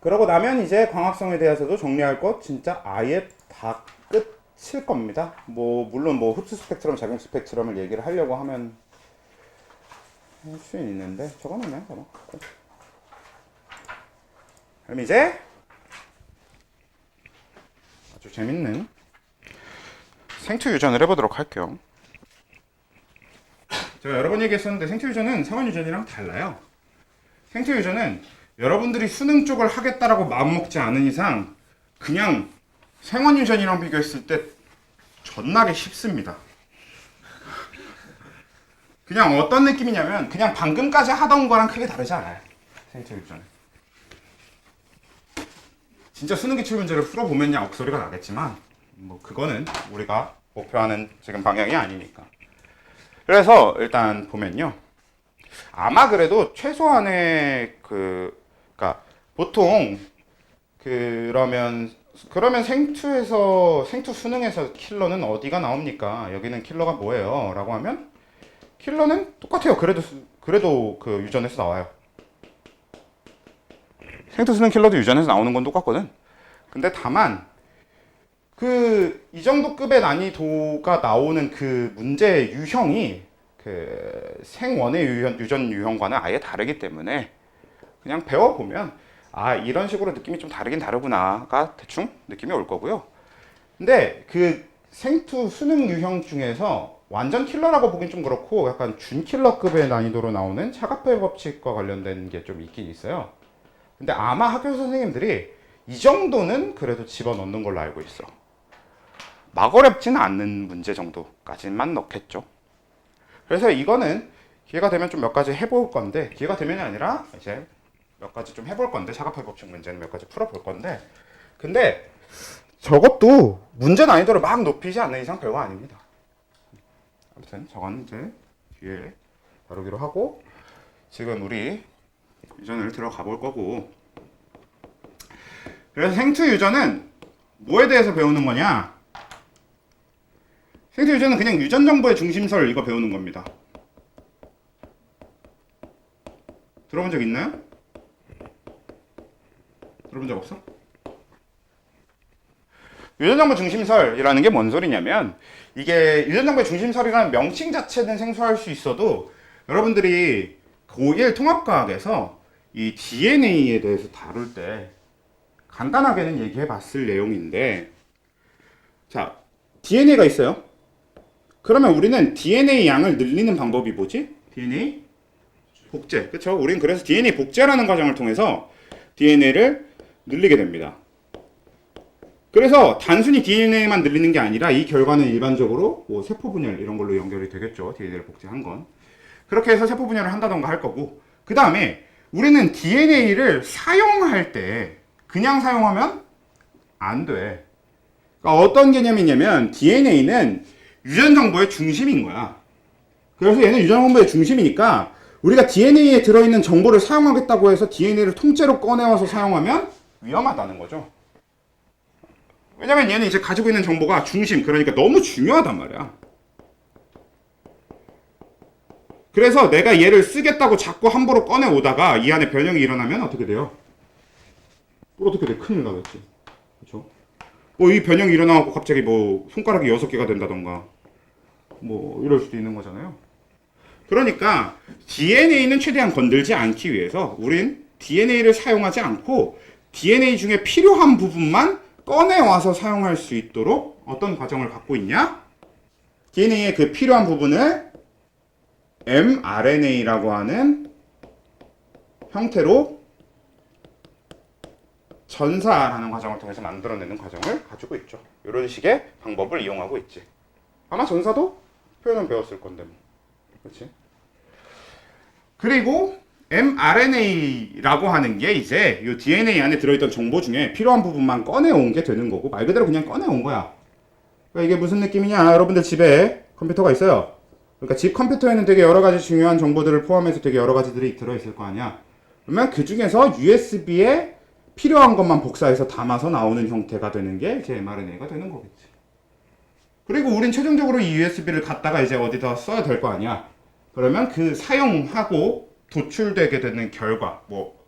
그러고 나면 이제 광합성에 대해서도 정리할 것 진짜 아예 다 끝일 겁니다. 물론 흡수 스펙트럼, 작용 스펙트럼을 얘기를 하려고 하면 할 수 있는데 저거는 그냥 써놓고. 그럼 이제 아주 재밌는 생투 유전을 해보도록 할게요. 제가 여러 번 얘기했었는데 생투 유전은 상원 유전이랑 달라요. 생투 유전은 여러분들이 수능 쪽을 하겠다라고 마음먹지 않은 이상 그냥 생원 유전이랑 비교했을 때 존나게 쉽습니다. 그냥 어떤 느낌이냐면 그냥 방금까지 하던 거랑 크게 다르지 않아요. 생투 유전은. 진짜 수능 기출 문제를 풀어보면야 억소리가 나겠지만 그거는 우리가 목표하는 지금 방향이 아니니까. 그래서 일단 보면요, 아마 그래도 최소한의 그러니까 보통 그러면 생투 수능에서 킬러는 어디가 나옵니까? 여기는 킬러가 뭐예요? 라고 하면 킬러는 똑같아요. 그래도 그 유전에서 나와요. 생투 수능 킬러도 유전에서 나오는 건 똑같거든. 근데 다만 이 정도 급의 난이도가 나오는 그 문제의 유형이 그 생원의 유전 유형과는 아예 다르기 때문에 그냥 배워보면 이런 식으로 느낌이 좀 다르긴 다르구나가 대충 느낌이 올 거고요. 근데 그 생투 수능 유형 중에서 완전 킬러라고 보긴 좀 그렇고 약간 준킬러급의 난이도로 나오는 차갑배 법칙과 관련된 게 좀 있긴 있어요. 근데 아마 학교 선생님들이 이 정도는 그래도 집어넣는 걸로 알고 있어. 막 어렵지는 않는 문제 정도까지만 넣겠죠. 그래서 이거는 기회가 되면 좀 몇 가지 해볼 건데, 기회가 되면이 아니라 이제 몇 가지 좀 해볼 건데, 차갑배 법칙 문제는 몇 가지 풀어볼 건데, 근데 저것도 문제 난이도를 막 높이지 않는 이상 별거 아닙니다. 아무튼 저건 이제 뒤에 다루기로 하고, 지금 우리 유전을 들어가 볼 거고, 그래서 생투 유전은 뭐에 대해서 배우는 거냐? 생투 유전은 그냥 유전 정보의 중심설 이거 배우는 겁니다. 들어본 적 있나요? 들어본 적 없어? 유전 정보 중심설이라는 게 뭔 소리냐면, 이게 유전 정보의 중심설이라는 명칭 자체는 생소할 수 있어도 여러분들이 고1 통합과학에서 이 DNA에 대해서 다룰 때 간단하게는 얘기해 봤을 내용인데, 자, DNA가 있어요. 그러면 우리는 DNA 양을 늘리는 방법이 뭐지? DNA 복제. 그쵸? 우린 그래서 DNA 복제라는 과정을 통해서 DNA를 늘리게 됩니다. 그래서 단순히 DNA만 늘리는 게 아니라 이 결과는 일반적으로 세포 분열 이런 걸로 연결이 되겠죠. DNA를 복제한 건. 그렇게 해서 세포 분열을 한다던가 할 거고, 그 다음에 우리는 DNA를 사용할 때 그냥 사용하면 안 돼. 그러니까 어떤 개념이냐면 DNA는 유전 정보의 중심인 거야. 그래서 얘는 유전 정보의 중심이니까 우리가 DNA에 들어있는 정보를 사용하겠다고 해서 DNA를 통째로 꺼내와서 사용하면 위험하다는 거죠. 왜냐면 얘는 이제 가지고 있는 정보가 중심, 그러니까 너무 중요하단 말이야. 그래서 내가 얘를 쓰겠다고 자꾸 함부로 꺼내오다가 이 안에 변형이 일어나면 어떻게 돼요? 어떻게 돼? 큰일 나겠지. 그렇죠? 뭐 이 변형이 일어나고 갑자기 뭐 손가락이 6개가 된다던가 뭐 이럴 수도 있는 거잖아요. 그러니까 DNA는 최대한 건들지 않기 위해서 우린 DNA를 사용하지 않고 DNA 중에 필요한 부분만 꺼내와서 사용할 수 있도록 어떤 과정을 갖고 있냐? DNA의 그 필요한 부분을 mRNA라고 하는 형태로 전사라는 과정을 통해서 만들어내는 과정을 가지고 있죠. 이런 식의 방법을 이용하고 있지. 아마 전사도 표현은 배웠을 건데 뭐. 그렇지? 그리고 mRNA라고 하는 게 이제 이 DNA 안에 들어있던 정보 중에 필요한 부분만 꺼내온 게 되는 거고, 말 그대로 그냥 꺼내온 거야. 그러니까 이게 무슨 느낌이냐? 여러분들 집에 컴퓨터가 있어요. 그러니까 집 컴퓨터에는 되게 여러 가지 중요한 정보들을 포함해서 되게 여러 가지들이 들어있을 거 아니야. 그러면 그 중에서 USB에 필요한 것만 복사해서 담아서 나오는 형태가 되는 게 이제 mRNA가 되는 거겠지. 그리고 우린 최종적으로 이 USB를 갖다가 이제 어디다 써야 될 거 아니야. 그러면 그 사용하고 도출되게 되는 결과, 뭐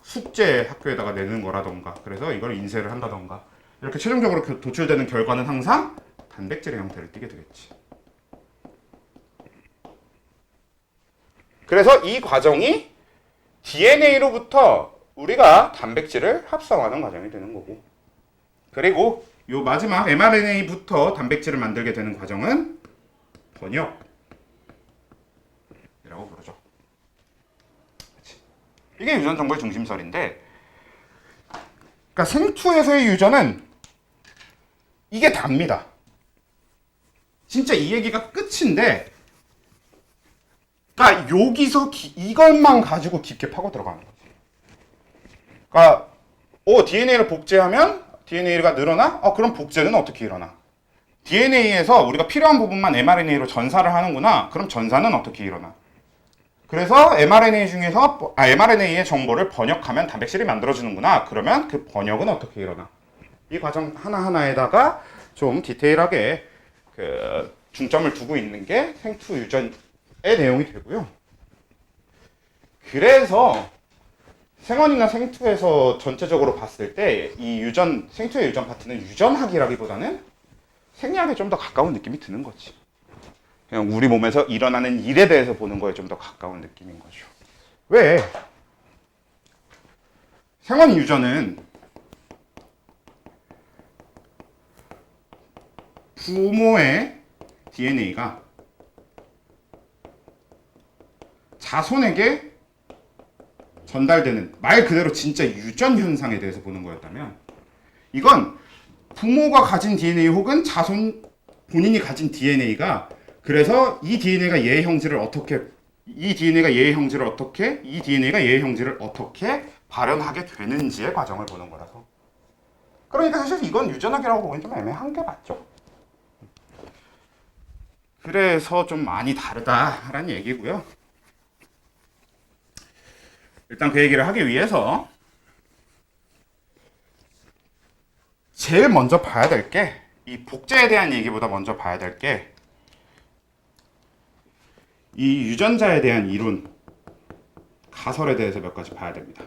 숙제 학교에다가 내는 거라던가, 그래서 이걸 인쇄를 한다던가, 이렇게 최종적으로 도출되는 결과는 항상 단백질의 형태를 띠게 되겠지. 그래서 이 과정이 DNA로부터 우리가 단백질을 합성하는 과정이 되는 거고, 그리고 요 마지막 mRNA부터 단백질을 만들게 되는 과정은 번역이라고 부르죠. 그치? 이게 유전 정보의 중심설인데, 그러니까 생투에서의 유전은 이게 답니다. 진짜 이 얘기가 끝인데, 그러니까 여기서 이것만 가지고 깊게 파고 들어가는 거지. 그러니까 DNA를 복제하면 DNA가 늘어나? 그럼 복제는 어떻게 일어나? DNA에서 우리가 필요한 부분만 mRNA로 전사를 하는구나. 그럼 전사는 어떻게 일어나? 그래서 mRNA의 정보를 번역하면 단백질이 만들어지는구나. 그러면 그 번역은 어떻게 일어나? 이 과정 하나하나에다가 좀 디테일하게 그 중점을 두고 있는 게 생투 유전의 내용이 되고요. 그래서 생원이나 생투에서 전체적으로 봤을 때 이 생투의 유전 파트는 유전학이라기보다는 생리학에 좀 더 가까운 느낌이 드는 거지. 그냥 우리 몸에서 일어나는 일에 대해서 보는 거에 좀 더 가까운 느낌인 거죠. 왜? 생원 유전은 부모의 DNA가 자손에게 전달되는, 말 그대로 진짜 유전 현상에 대해서 보는 거였다면, 이건 부모가 가진 DNA 혹은 자손 본인이 가진 DNA가, 그래서 이 DNA가 얘의 형질을 어떻게 발현하게 되는지의 과정을 보는 거라서. 그러니까 사실 이건 유전학이라고 보기엔 좀 애매한 게 맞죠. 그래서 좀 많이 다르다라는 얘기고요. 일단 그 얘기를 하기 위해서 제일 먼저 봐야 될 게, 이 복제에 대한 얘기보다 먼저 봐야 될 게 이 유전자에 대한 이론, 가설에 대해서 몇 가지 봐야 됩니다.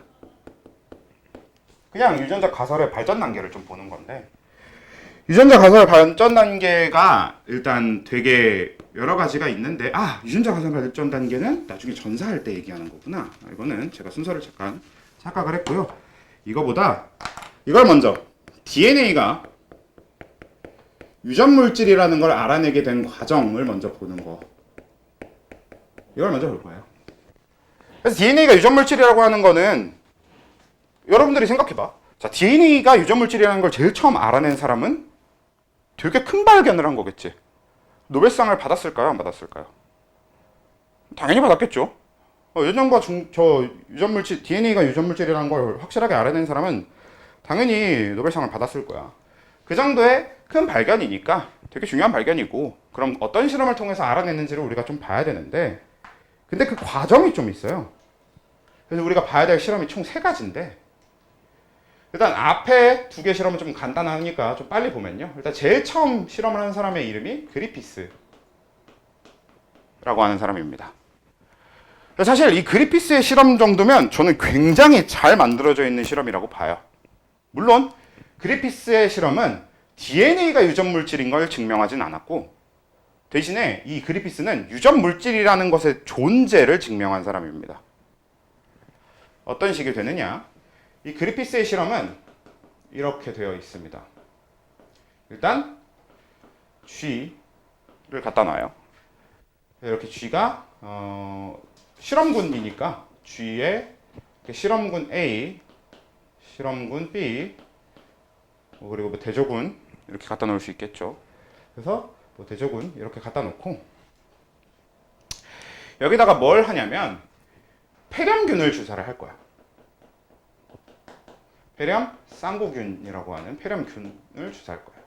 그냥 유전자 가설의 발전 단계를 좀 보는 건데, 유전자 가설 발전 단계가 일단 되게 여러 가지가 있는데, 유전자 가설 발전 단계는 나중에 전사할 때 얘기하는 거구나. 이거는 제가 순서를 잠깐 착각을 했고요. 이거보다 이걸 먼저, DNA가 유전 물질이라는 걸 알아내게 된 과정을 먼저 보는 거, 이걸 먼저 볼 거예요. 그래서 DNA가 유전 물질이라고 하는 거는, 여러분들이 생각해봐. 자, DNA가 유전 물질이라는 걸 제일 처음 알아낸 사람은 되게 큰 발견을 한 거겠지. 노벨상을 받았을까요? 안 받았을까요? 당연히 받았겠죠. 저 유전물질, DNA가 유전물질이라는 걸 확실하게 알아낸 사람은 당연히 노벨상을 받았을 거야. 그 정도의 큰 발견이니까 되게 중요한 발견이고, 그럼 어떤 실험을 통해서 알아냈는지를 우리가 좀 봐야 되는데, 근데 그 과정이 좀 있어요. 그래서 우리가 봐야 될 실험이 총 3가지인데, 일단 앞에 2개 실험은 좀 간단하니까 좀 빨리 보면요. 일단 제일 처음 실험을 한 사람의 이름이 그리피스라고 하는 사람입니다. 사실 이 그리피스의 실험 정도면 저는 굉장히 잘 만들어져 있는 실험이라고 봐요. 물론 그리피스의 실험은 DNA가 유전물질인 걸 증명하진 않았고, 대신에 이 그리피스는 유전물질이라는 것의 존재를 증명한 사람입니다. 어떤 식이 되느냐? 이 그리피스의 실험은 이렇게 되어 있습니다. 일단 G를 갖다 놔요. 이렇게 G가 실험군이니까 G에 실험군 A, 실험군 B, 그리고 뭐 대조군 이렇게 갖다 놓을 수 있겠죠. 그래서 뭐 대조군 이렇게 갖다 놓고 여기다가 뭘 하냐면 폐렴균을 주사를 할 거야. 폐렴 쌍구균이라고 하는 폐렴균을 주사할 거야.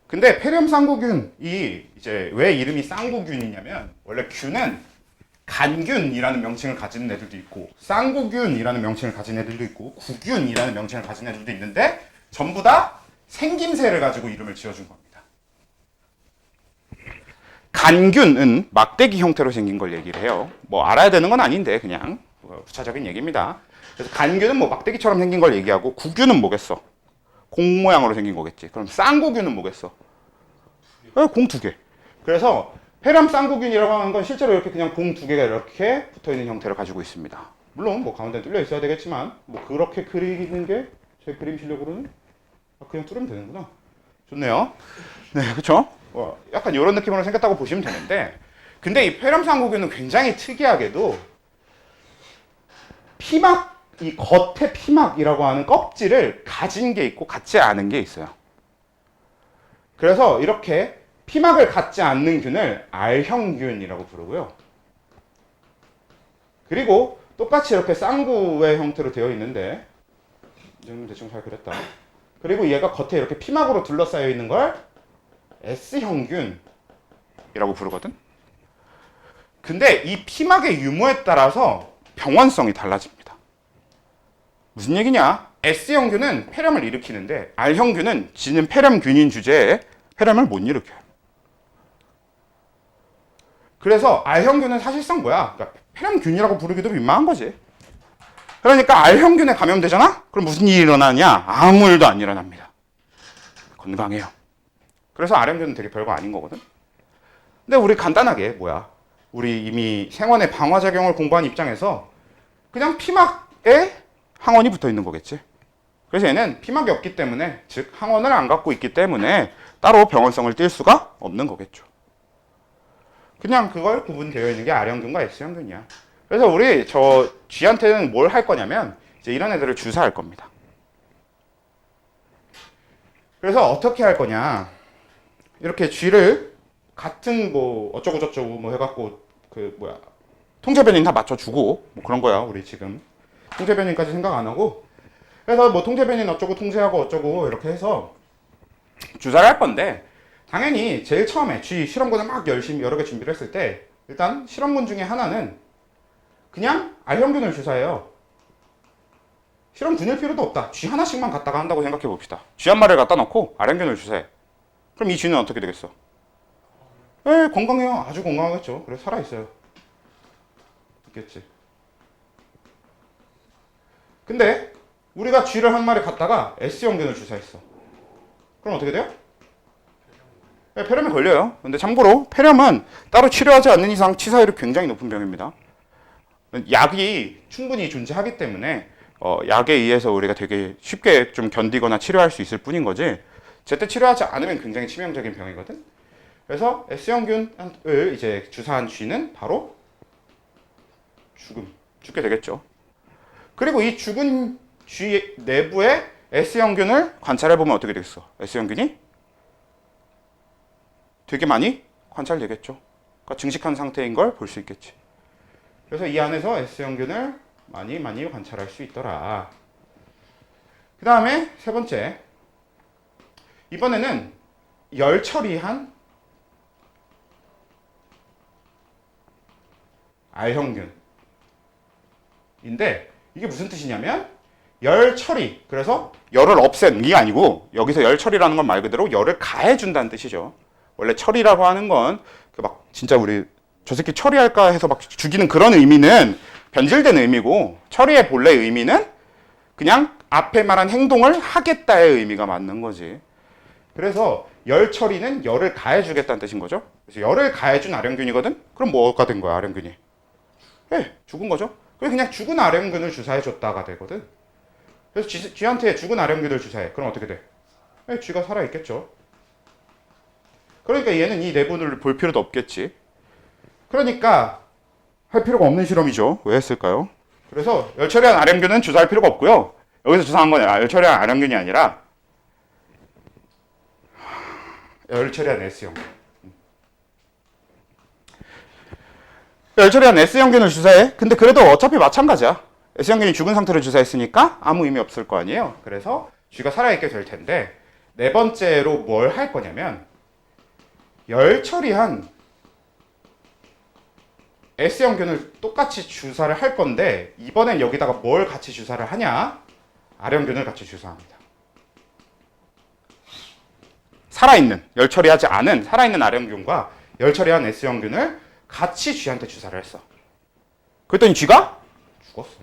근데 폐렴 쌍구균이 이제 왜 이름이 쌍구균이냐면, 원래 균은 간균이라는 명칭을 가진 애들도 있고 쌍구균이라는 명칭을 가진 애들도 있고 구균이라는 명칭을 가진 애들도 있는데, 전부 다 생김새를 가지고 이름을 지어준 겁니다. 간균은 막대기 형태로 생긴 걸 얘기를 해요. 뭐 알아야 되는 건 아닌데 그냥 부차적인 얘기입니다. 그래서 간균은 뭐 막대기처럼 생긴 걸 얘기하고, 구균은 뭐겠어? 공 모양으로 생긴 거겠지. 그럼 쌍구균은 뭐겠어? 공 2개. 그래서 폐렴 쌍구균이라고 하는 건 실제로 이렇게 그냥 공 2개가 이렇게 붙어 있는 형태를 가지고 있습니다. 물론 뭐 가운데 뚫려 있어야 되겠지만, 뭐 그렇게 그리는 게 제 그림 실력으로는 그냥 뚫으면 되는구나. 좋네요. 네, 그렇죠? 약간 이런 느낌으로 생겼다고 보시면 되는데, 근데 이 폐렴 쌍구균은 굉장히 특이하게도 피막, 이 겉에 피막이라고 하는 껍질을 가진 게 있고 갖지 않은 게 있어요. 그래서 이렇게 피막을 갖지 않는 균을 R형균이라고 부르고요. 그리고 똑같이 이렇게 쌍구의 형태로 되어 있는데, 좀 대충 잘 그렸다. 그리고 얘가 겉에 이렇게 피막으로 둘러싸여 있는 걸 S형균이라고 부르거든. 근데 이 피막의 유무에 따라서 병원성이 달라집니다. 무슨 얘기냐? S형균은 폐렴을 일으키는데 R형균은 지는 폐렴균인 주제에 폐렴을 못 일으켜요. 그래서 R형균은 사실상 뭐야? 그러니까 폐렴균이라고 부르기도 민망한 거지. 그러니까 R형균에 감염되잖아? 그럼 무슨 일이 일어나냐? 아무 일도 안 일어납니다. 건강해요. 그래서 R형균은 되게 별거 아닌 거거든. 근데 우리 간단하게 우리 이미 생원의 방화작용을 공부한 입장에서 그냥 피막에 항원이 붙어 있는 거겠지. 그래서 얘는 피막이 없기 때문에, 즉 항원을 안 갖고 있기 때문에 따로 병원성을 띌 수가 없는 거겠죠. 그냥 그걸 구분되어 있는 게 R형균과 S형균이야. 그래서 우리 저 G한테는 뭘 할 거냐면 이제 이런 애들을 주사할 겁니다. 그래서 어떻게 할 거냐? 이렇게 G를 같은 뭐 어쩌고 저쩌고 뭐 해갖고 통제 변인 다 맞춰주고 뭐 그런 거야. 우리 지금 통제 변인까지 생각 안 하고, 그래서 뭐 통제 변인 어쩌고 통제하고 어쩌고 이렇게 해서 주사를 할 건데, 당연히 제일 처음에 G 실험군을 막 열심히 여러 개 준비를 했을 때 일단 실험군 중에 하나는 그냥 R형균을 주사해요. 실험군일 필요도 없다. G 하나씩만 갖다가 한다고 생각해 봅시다. G 한 마리를 갖다 놓고 R형균을 주사해. 그럼 이 G는 어떻게 되겠어? 건강해요. 아주 건강하겠죠. 그래, 살아있어요. 있겠지. 근데 우리가 G를 한 마리 갖다가 S형균을 주사했어. 그럼 어떻게 돼요? 폐렴에 걸려요. 근데 참고로 폐렴은 따로 치료하지 않는 이상 치사율이 굉장히 높은 병입니다. 약이 충분히 존재하기 때문에 약에 의해서 우리가 되게 쉽게 좀 견디거나 치료할 수 있을 뿐인 거지, 제때 치료하지 않으면 굉장히 치명적인 병이거든. 그래서 S형균을 이제 주사한 G는 바로 죽게 되겠죠. 그리고 이 죽은 G 내부에 S형균을 관찰해보면 어떻게 되겠어? S형균이 되게 많이 관찰되겠죠. 그러니까 증식한 상태인 걸 볼 수 있겠지. 그래서 이 안에서 S형균을 많이 관찰할 수 있더라. 그 다음에 세 번째, 이번에는 열 처리한 R형균인데 이게 무슨 뜻이냐면 열 처리, 그래서 열을 없앤 게 아니고 여기서 열 처리라는 건 말 그대로 열을 가해준다는 뜻이죠. 원래 처리라고 하는 건 그 막 진짜 우리 저 새끼 처리할까 해서 막 죽이는 그런 의미는 변질된 의미고, 처리의 본래 의미는 그냥 앞에 말한 행동을 하겠다의 의미가 맞는 거지. 그래서 열 처리는 열을 가해주겠다는 뜻인 거죠. 그래서 열을 가해준 R형균이거든? 그럼 뭐가 된 거야, R형균이? 예, 죽은 거죠. 그래서 그냥 죽은 R형균을 주사해줬다가 되거든. 그래서 쥐한테 죽은 R형균을 주사해. 그럼 어떻게 돼? 예, 쥐가 살아있겠죠. 그러니까 얘는 이 내분을 볼 필요도 없겠지. 그러니까 할 필요가 없는 실험이죠. 왜 했을까요? 그래서 열 처리한 R형균은 주사할 필요가 없고요. 여기서 주사한 건 열 처리한 R형균이 아니라 열 처리한 S형균. 열 처리한 S형균을 주사해. 근데 그래도 어차피 마찬가지야. S형균이 죽은 상태로 주사했으니까 아무 의미 없을 거 아니에요. 그래서 쥐가 살아있게 될 텐데, 네 번째로 뭘 할 거냐면 열 처리한 S형균을 똑같이 주사를 할 건데, 이번엔 여기다가 뭘 같이 주사를 하냐? R형균을 같이 주사합니다. 살아있는, 열 처리하지 않은 살아있는 R형균과 열 처리한 S형균을 같이 쥐한테 주사를 했어. 그랬더니 쥐가 죽었어.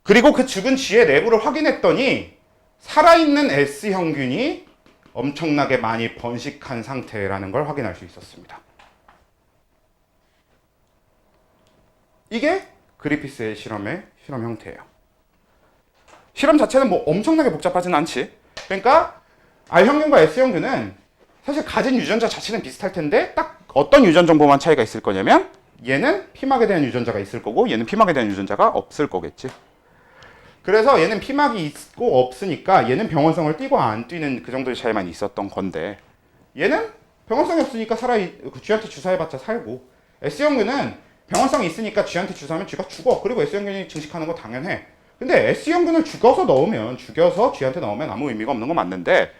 그리고 그 죽은 쥐의 내부를 확인했더니 살아있는 S형균이 엄청나게 많이 번식한 상태라는 걸 확인할 수 있었습니다. 이게 그리피스의 실험 형태예요. 실험 자체는 뭐 엄청나게 복잡하진 않지. 그러니까 R형균과 S형균은 사실 가진 유전자 자체는 비슷할 텐데 딱 어떤 유전 정보만 차이가 있을 거냐면 얘는 피막에 대한 유전자가 있을 거고 얘는 피막에 대한 유전자가 없을 거겠지. 그래서 얘는 피막이 있고 없으니까 얘는 병원성을 띠고 안 띠는 그 정도의 차이만 있었던 건데, 얘는 병원성이 없으니까 쥐한테 주사해봤자 살고, S형균은 병원성이 있으니까 쥐한테 주사하면 쥐가 죽어. 그리고 S형균이 증식하는 거 당연해. 근데 S형균을 죽여서 쥐한테 넣으면 아무 의미가 없는 건 맞는데,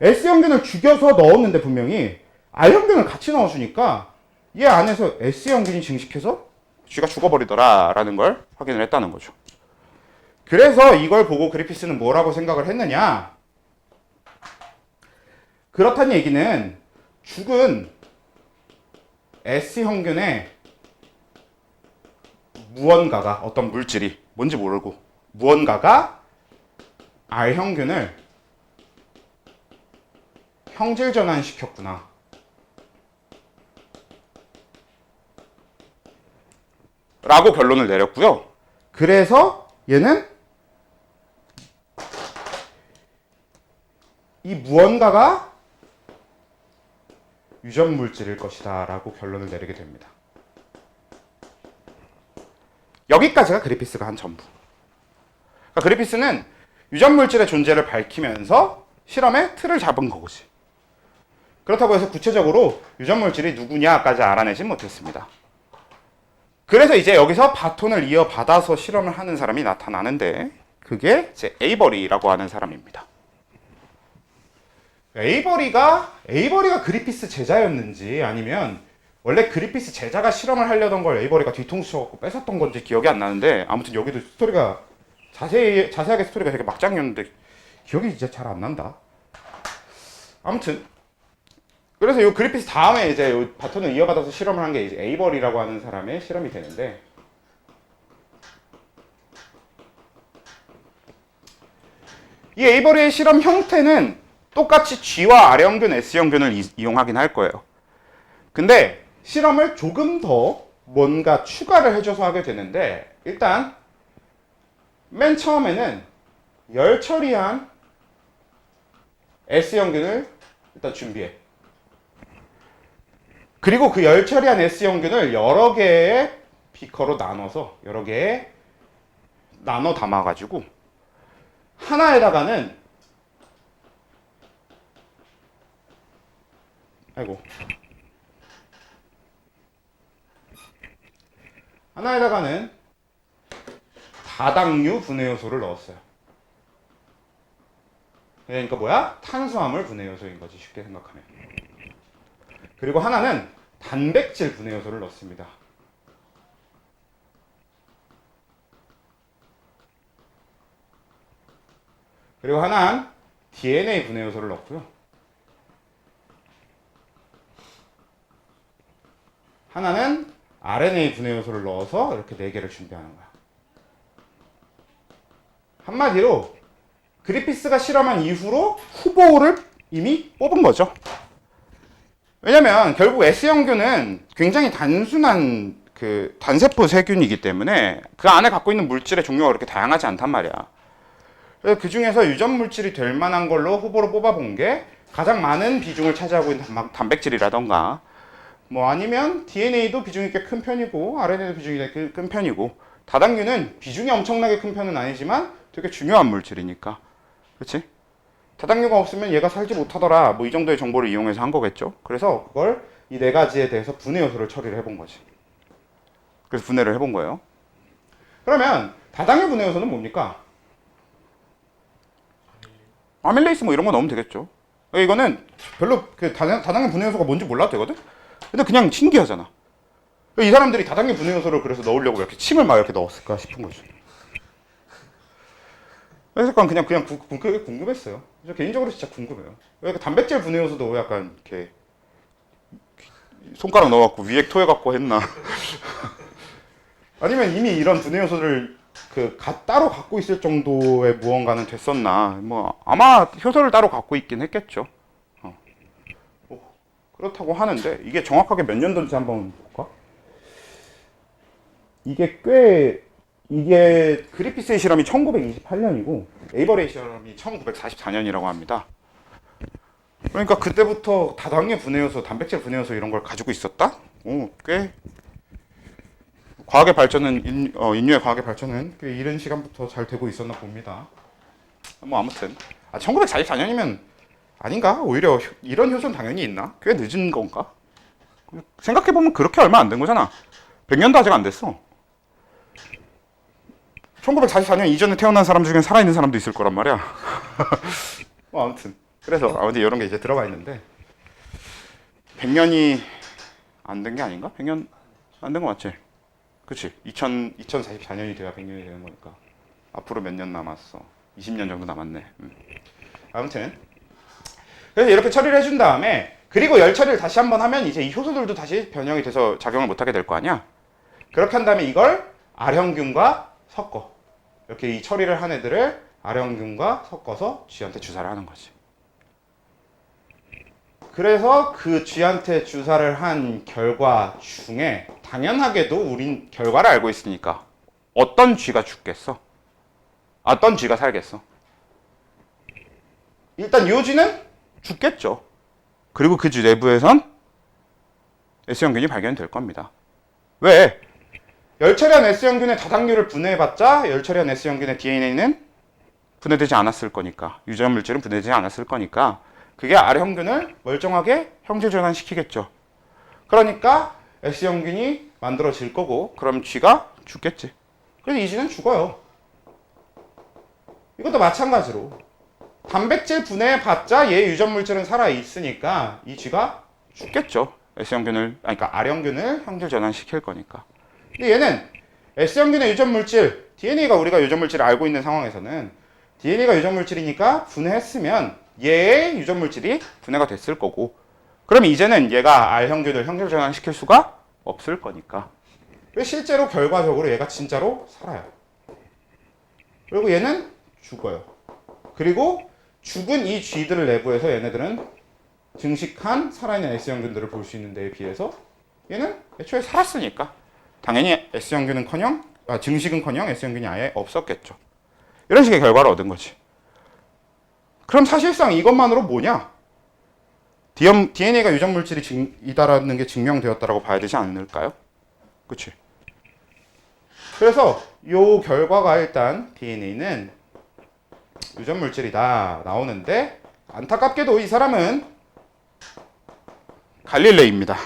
S형균을 죽여서 넣었는데 분명히 R형균을 같이 넣어주니까 얘 안에서 S형균이 증식해서 쥐가 죽어버리더라 라는 걸 확인을 했다는 거죠. 그래서 이걸 보고 그리피스는 뭐라고 생각을 했느냐? 그렇다는 얘기는 죽은 S형균의 무언가가, 어떤 물질이 뭔지 모르고 무언가가 R형균을 형질 전환시켰구나 라고 결론을 내렸고요. 그래서 얘는 이 무언가가 유전 물질일 것이다 라고 결론을 내리게 됩니다. 여기까지가 그리피스가 한 전부. 그러니까 그리피스는 유전 물질의 존재를 밝히면서 실험의 틀을 잡은 거지. 그렇다고 해서 구체적으로 유전 물질이 누구냐까지 알아내진 못했습니다. 그래서 이제 여기서 바톤을 이어받아서 실험을 하는 사람이 나타나는데, 그게 이제 에이버리라고 하는 사람입니다. 에이버리가 그리피스 제자였는지 아니면 원래 그리피스 제자가 실험을 하려던 걸 에이버리가 뒤통수 쳐갖고 뺏었던 건지 기억이 안 나는데, 아무튼 여기도 스토리가 자세하게 스토리가 되게 막장이었는데 기억이 이제 잘 안 난다. 아무튼 그래서 이 그리피스 다음에 이제 요 바톤을 이어받아서 실험을 한 게 이제 에이버리라고 하는 사람의 실험이 되는데, 이 에이버리의 실험 형태는 똑같이 G와 R형균, S형균을 이용하긴 할 거예요. 근데 실험을 조금 더 뭔가 추가를 해줘서 하게 되는데, 일단 맨 처음에는 열 처리한 S형균을 일단 준비해. 그리고 그 열 처리한 S형균을 여러 개의 비커로 나눠서 여러 개의 나눠 담아가지고 하나에다가는 하나에다가는 다당류 분해 요소를 넣었어요. 그러니까 뭐야? 탄수화물 분해 요소인 거지, 쉽게 생각하면. 그리고 하나는 단백질 분해 요소를 넣습니다. 그리고 하나는 DNA 분해 요소를 넣고요. 하나는 RNA 분해 요소를 넣어서 이렇게 4개를 준비하는 거야. 한마디로 그리피스가 실험한 이후로 후보를 이미 뽑은 거죠. 왜냐면 결국 S형균은 굉장히 단순한 그 단세포 세균이기 때문에 그 안에 갖고 있는 물질의 종류가 그렇게 다양하지 않단 말이야. 그래서 그 중에서 유전 물질이 될 만한 걸로 후보로 뽑아본 게 가장 많은 비중을 차지하고 있는 단백질이라던가 뭐 아니면 DNA도 비중이 꽤 큰 편이고 RNA도 비중이 꽤 큰 편이고 다당류는 비중이 엄청나게 큰 편은 아니지만 되게 중요한 물질이니까. 그렇지? 다당류가 없으면 얘가 살지 못하더라. 뭐 이 정도의 정보를 이용해서 한 거겠죠. 그래서 그걸 이 4가지에 대해서 분해 요소를 처리를 해본 거지. 그래서 분해를 해본 거예요. 그러면 다당류 분해 요소는 뭡니까? 아밀레이스 뭐 이런 거 넣으면 되겠죠. 이거는 별로 그 다당류 분해 요소가 뭔지 몰라도 되거든? 근데 그냥 신기하잖아. 이 사람들이 다당류 분해 요소를 그래서 넣으려고 이렇게 침을 막 이렇게 넣었을까 싶은 거죠. 그래서 그냥 궁금했어요. 개인적으로 진짜 궁금해요. 왜 단백질 분해 요소도 약간 이렇게 손가락 넣어갖고 위액 토해갖고 했나? 아니면 이미 이런 분해 요소를 따로 갖고 있을 정도의 무언가는 됐었나? 뭐 아마 효소를 따로 갖고 있긴 했겠죠. 그렇다고 하는데 이게 정확하게 몇 년도인지 한번 볼까? 이게 그리피스의 실험이 1928년이고 에이버레이 실험이 1944년이라고 합니다. 그러니까 그때부터 다당류 분해 요소, 단백질 분해 요소 이런 걸 가지고 있었다? 꽤 과학의 발전은 인류의 과학의 발전은 꽤 이른 시간부터 잘 되고 있었나 봅니다. 뭐 아무튼 1944년이면 아닌가? 오히려 이런 효소는 당연히 있나? 꽤 늦은 건가? 생각해보면 그렇게 얼마 안 된 거잖아. 100년도 아직 안 됐어. 1944년 이전에 태어난 사람 중에 살아있는 사람도 있을 거란 말이야. 뭐 아무튼 그래서 이런 게 이제 들어가 있는데 100년이 안 된 게 아닌가? 100년 안 된 거 맞지? 그치? 2044년이 돼야 100년이 되는 거니까 앞으로 몇 년 남았어? 20년 정도 남았네. 아무튼 그래서 이렇게 처리를 해준 다음에 그리고 열 처리를 다시 한번 하면 이제 이 효소들도 다시 변형이 돼서 작용을 못하게 될 거 아니야? 그렇게 한 다음에 이걸 R형균과 섞어. 이렇게 이 처리를 한 애들을 R형균과 섞어서 쥐한테 주사를 하는 거지. 그래서 그 쥐한테 주사를 한 결과 중에 당연하게도 우린 결과를 알고 있으니까 어떤 쥐가 죽겠어? 어떤 쥐가 살겠어? 일단 이 쥐는 죽겠죠. 그리고 그 쥐 내부에선 S형균이 발견될 겁니다. 왜? 열처리한 S형균의 다당류를 분해해봤자 열처리한 S형균의 DNA는 분해되지 않았을 거니까 유전 물질은 분해되지 않았을 거니까 그게 R형균을 멀쩡하게 형질 전환시키겠죠. 그러니까 S형균이 만들어질 거고 그럼 쥐가 죽겠지. 그래서 이 쥐는 죽어요. 이것도 마찬가지로 단백질 분해해봤자 얘 유전 물질은 살아있으니까 이 쥐가 죽겠죠. 그러니까 R형균을 형질 전환시킬 거니까. 근데 얘는 S형균의 유전 물질, DNA가 우리가 유전 물질을 알고 있는 상황에서는 DNA가 유전 물질이니까 분해했으면 얘의 유전 물질이 분해가 됐을 거고 그러면 이제는 얘가 R형균을 형질 전환시킬 수가 없을 거니까 실제로 결과적으로 얘가 진짜로 살아요. 그리고 얘는 죽어요. 그리고 죽은 이 쥐들 내부에서 얘네들은 증식한 살아있는 S형균들을 볼 수 있는 데에 비해서 얘는 애초에 살았으니까 당연히 S형균은커녕 증식은커녕 S형균이 아예 없었겠죠. 이런 식의 결과를 얻은 거지. 그럼 사실상 이것만으로 뭐냐? DNA가 유전 물질이다라는 게 증명되었다라고 봐야 되지 않을까요? 그치? 그래서 이 결과가 일단 DNA는 유전 물질이다 나오는데 안타깝게도 이 사람은 갈릴레이입니다.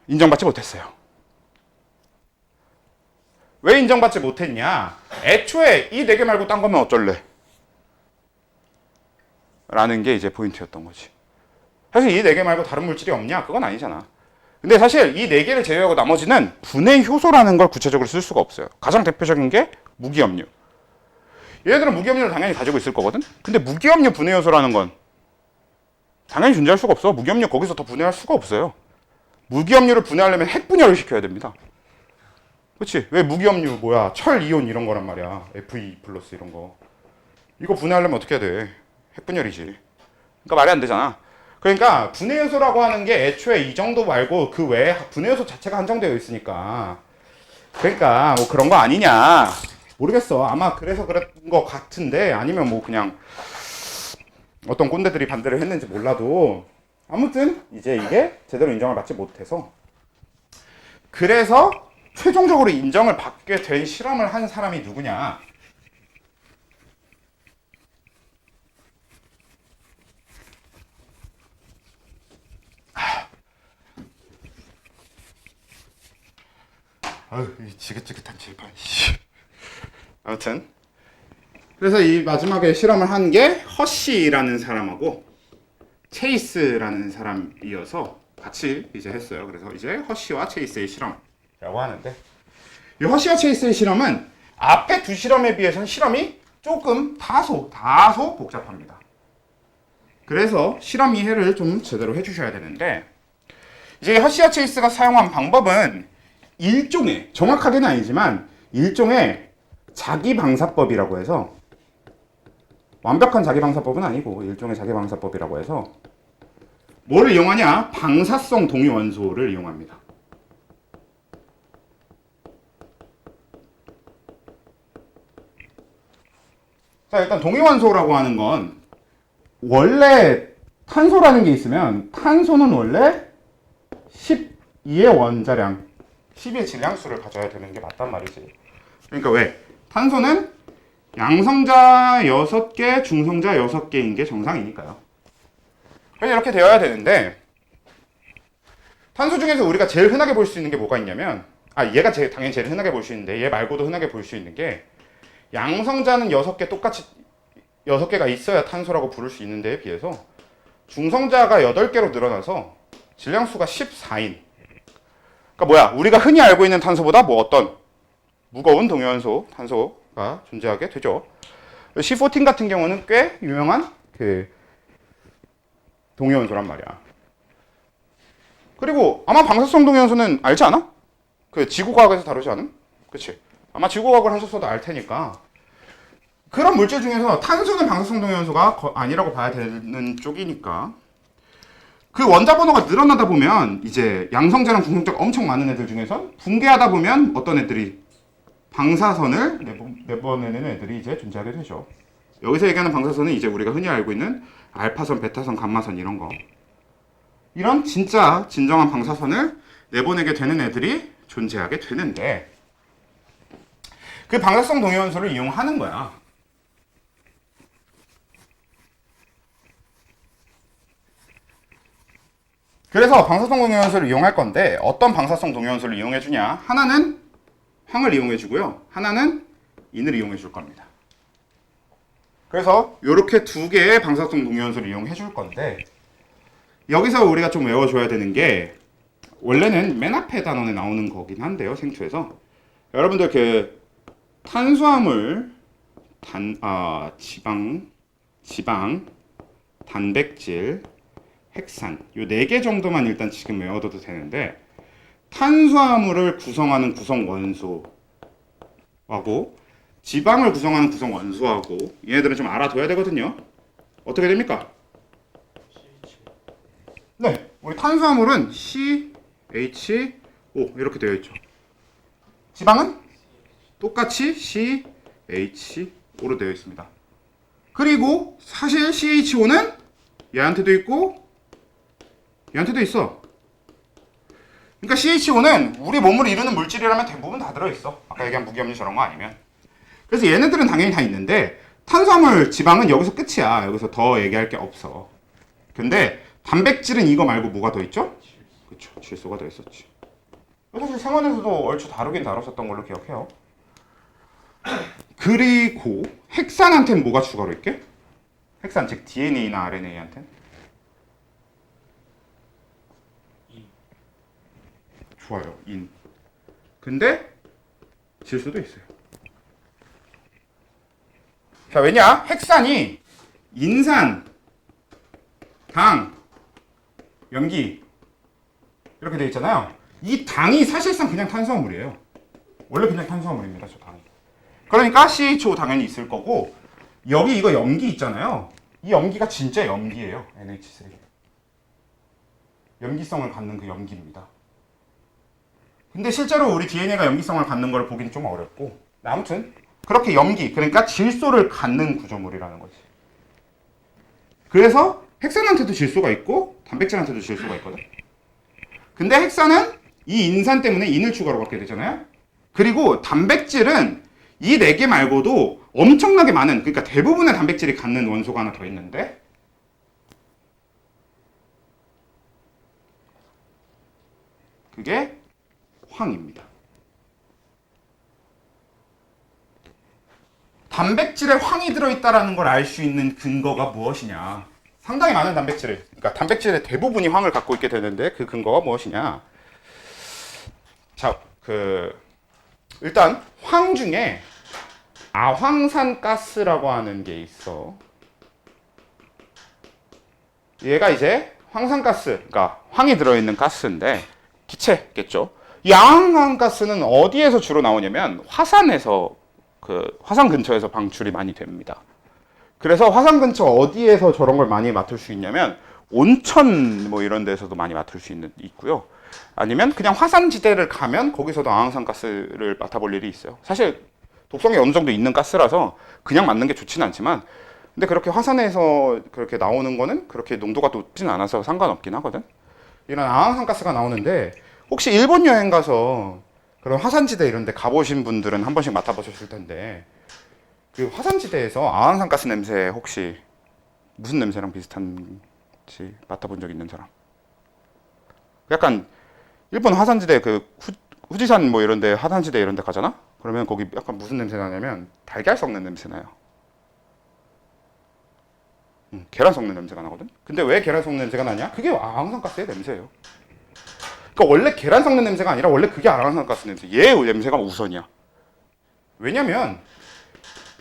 인정받지 못했어요. 왜 인정받지 못했냐? 애초에 이 4개 말고 딴 거면 어쩔래? 라는 게 이제 포인트였던 거지. 사실 이 4개 말고 다른 물질이 없냐? 그건 아니잖아. 근데 사실 이 4개를 제외하고 나머지는 분해 효소라는 걸 구체적으로 쓸 수가 없어요. 가장 대표적인 게 무기압류. 얘네들은 무기압류를 당연히 가지고 있을 거거든? 근데 무기압류 분해 효소라는 건 당연히 존재할 수가 없어. 무기압류 거기서 더 분해할 수가 없어요. 무기압류를 분해하려면 핵분열을 시켜야 됩니다. 그렇지? 왜 무기압류 뭐야? 철 이온 이런 거란 말이야. Fe 플러스 이런 거. 이거 분해하려면 어떻게 해야 돼? 핵분열이지. 그러니까 말이 안 되잖아. 그러니까 분해 요소라고 하는 게 애초에 이 정도 말고 그 외에 분해 요소 자체가 한정되어 있으니까. 그러니까 뭐 그런 거 아니냐. 모르겠어. 아마 그래서 그런 거 같은데 아니면 뭐 그냥 어떤 꼰대들이 반대를 했는지 몰라도 아무튼 이제 이게 제대로 인정을 받지 못해서 그래서 최종적으로 인정을 받게 된 실험을 한 사람이 누구냐? 아유, 이 지긋지긋한 칠판. 아무튼 그래서 이 마지막에 실험을 한 게 허쉬라는 사람하고 체이스라는 사람이어서 같이 이제 했어요. 그래서 이제 허쉬와 체이스의 실험이라고 하는데 이 허쉬와 체이스의 실험은 앞에 두 실험에 비해서는 실험이 조금 다소 복잡합니다. 그래서 실험 이해를 좀 제대로 해주셔야 되는데 이제 허쉬와 체이스가 사용한 방법은 일종의 정확하게는 아니지만 일종의 자기방사법이라고 해서 완벽한 자기방사법은 아니고 일종의 자기방사법이라고 해서 뭐를 이용하냐? 방사성 동위원소를 이용합니다. 자, 일단 동위원소라고 하는 건 원래 탄소라는 게 있으면 탄소는 원래 12의 원자량 12의 질량수를 가져야 되는 게 맞단 말이지. 그러니까 왜? 탄소는 양성자 6개, 중성자 6개인 게 정상이니까요. 그래서 이렇게 되어야 되는데 탄소 중에서 우리가 제일 흔하게 볼 수 있는 게 뭐가 있냐면 얘가 당연히 제일 흔하게 볼 수 있는데 얘 말고도 흔하게 볼 수 있는 게 양성자는 6개 똑같이 6개가 있어야 탄소라고 부를 수 있는 데에 비해서 중성자가 8개로 늘어나서 질량수가 14인. 그러니까 뭐야? 우리가 흔히 알고 있는 탄소보다 뭐 어떤 무거운 동위원소 탄소가 존재하게 되죠. C14 같은 경우는 꽤 유명한 그 동위원소란 말이야. 그리고 아마 방사성 동위원소는 알지 않아? 그 지구과학에서 다루지 않은? 그치? 아마 지구과학을 하셨어도 알 테니까. 그런 물질 중에서 탄소는 방사성 동위원소가 아니라고 봐야 되는 쪽이니까. 그 원자 번호가 늘어나다 보면 이제 양성자랑 중성자가 엄청 많은 애들 중에서 붕괴하다 보면 어떤 애들이 방사선을 내보내는 애들이 이제 존재하게 되죠. 여기서 얘기하는 방사선은 이제 우리가 흔히 알고 있는 알파선, 베타선, 감마선 이런 거. 이런 진짜 진정한 방사선을 내보내게 되는 애들이 존재하게 되는데 그 방사성 동위원소를 이용하는 거야. 그래서 방사성 동위원소를 이용할 건데 어떤 방사성 동위원소를 이용해 주냐? 하나는 황을 이용해 주고요. 하나는 인을 이용해 줄 겁니다. 그래서 이렇게 두 개의 방사성 동위원소를 이용해 줄 건데 여기서 우리가 좀 외워줘야 되는 게 원래는 맨 앞에 단원에 나오는 거긴 한데요. 생투에서 여러분들 그 탄수화물, 지방, 단백질, 핵산 요 4개 정도만 일단 지금 외워둬도 되는데 탄수화물을 구성하는 구성 원소하고 지방을 구성하는 구성 원소하고 얘네들은 좀 알아둬야 되거든요. 어떻게 됩니까? 네, 우리 탄수화물은 CHO 이렇게 되어 있죠. 지방은 똑같이 CHO로 되어 있습니다. 그리고 사실 CHO는 얘한테도 있고 얘한테도 있어. 그러니까 CHO는 우리 몸을 이루는 물질이라면 대부분 다 들어있어. 아까 얘기한 무기압류 저런 거 아니면. 그래서 얘네들은 당연히 다 있는데 탄수화물, 지방은 여기서 끝이야. 여기서 더 얘기할 게 없어. 근데 단백질은 이거 말고 뭐가 더 있죠? 그쵸, 질소가 더 있었지. 사실 생활에서도 얼추 다루긴 다뤘었던 걸로 기억해요. 그리고 핵산한테는 뭐가 추가로 있게? 핵산 즉 DNA나 RNA한테는? 좋아요. 인. 근데 질 수도 있어요. 자, 왜냐? 핵산이 인산, 당, 염기 이렇게 되어 있잖아요. 이 당이 사실상 그냥 탄수화물이에요. 원래 그냥 탄수화물입니다. 저 당이. 그러니까 CHO 당연히 있을 거고 여기 이거 염기 있잖아요. 이 염기가 진짜 염기예요. NH3. 염기성을 갖는 그 염기입니다. 근데 실제로 우리 DNA가 염기성을 갖는 걸 보기는 좀 어렵고 아무튼 그렇게 염기, 그러니까 질소를 갖는 구조물이라는 거지. 그래서 핵산한테도 질소가 있고 단백질한테도 질소가 있거든. 근데 핵산은 이 인산 때문에 인을 추가로 갖게 되잖아요. 그리고 단백질은 이 네 개 말고도 엄청나게 많은, 그러니까 대부분의 단백질이 갖는 원소가 하나 더 있는데 그게 황입니다. 단백질에 황이 들어있다는 걸 알 수 있는 근거가 무엇이냐? 상당히 많은 단백질을, 그러니까 단백질의 대부분이 황을 갖고 있게 되는데 그 근거가 무엇이냐? 자, 일단 황 중에 아황산가스라고 하는 게 있어. 얘가 이제 황산가스, 그러니까 황이 들어있는 가스인데 기체겠죠. 이 아황산가스는 어디에서 주로 나오냐면 화산에서 화산 근처에서 방출이 많이 됩니다. 그래서 화산 근처 어디에서 저런 걸 많이 맡을 수 있냐면 온천 뭐 이런 데서도 많이 맡을 수 있고요. 아니면 그냥 화산지대를 가면 거기서도 아황산가스를 맡아볼 일이 있어요. 사실 독성이 어느 정도 있는 가스라서 그냥 맡는 게 좋지는 않지만 근데 그렇게 화산에서 그렇게 나오는 거는 그렇게 농도가 높진 않아서 상관없긴 하거든. 이런 아황산가스가 나오는데 혹시 일본 여행 가서 그런 화산지대 이런 데 가보신 분들은 한 번씩 맡아보셨을 텐데 그 화산지대에서 아황산가스 냄새 혹시 무슨 냄새랑 비슷한지 맡아본 적 있는 사람? 약간 일본 화산지대 후지산 뭐 이런 데 화산지대 이런 데 가잖아? 그러면 거기 약간 무슨 냄새 나냐면 달걀 썩는 냄새 나요. 계란 썩는 냄새가 나거든? 근데 왜 계란 썩는 냄새가 나냐? 그게 아황산가스의 냄새예요. 그러니까 원래 계란 썩는 냄새가 아니라 원래 그게 아황산가스 냄새. 얘 냄새가 우선이야. 왜냐면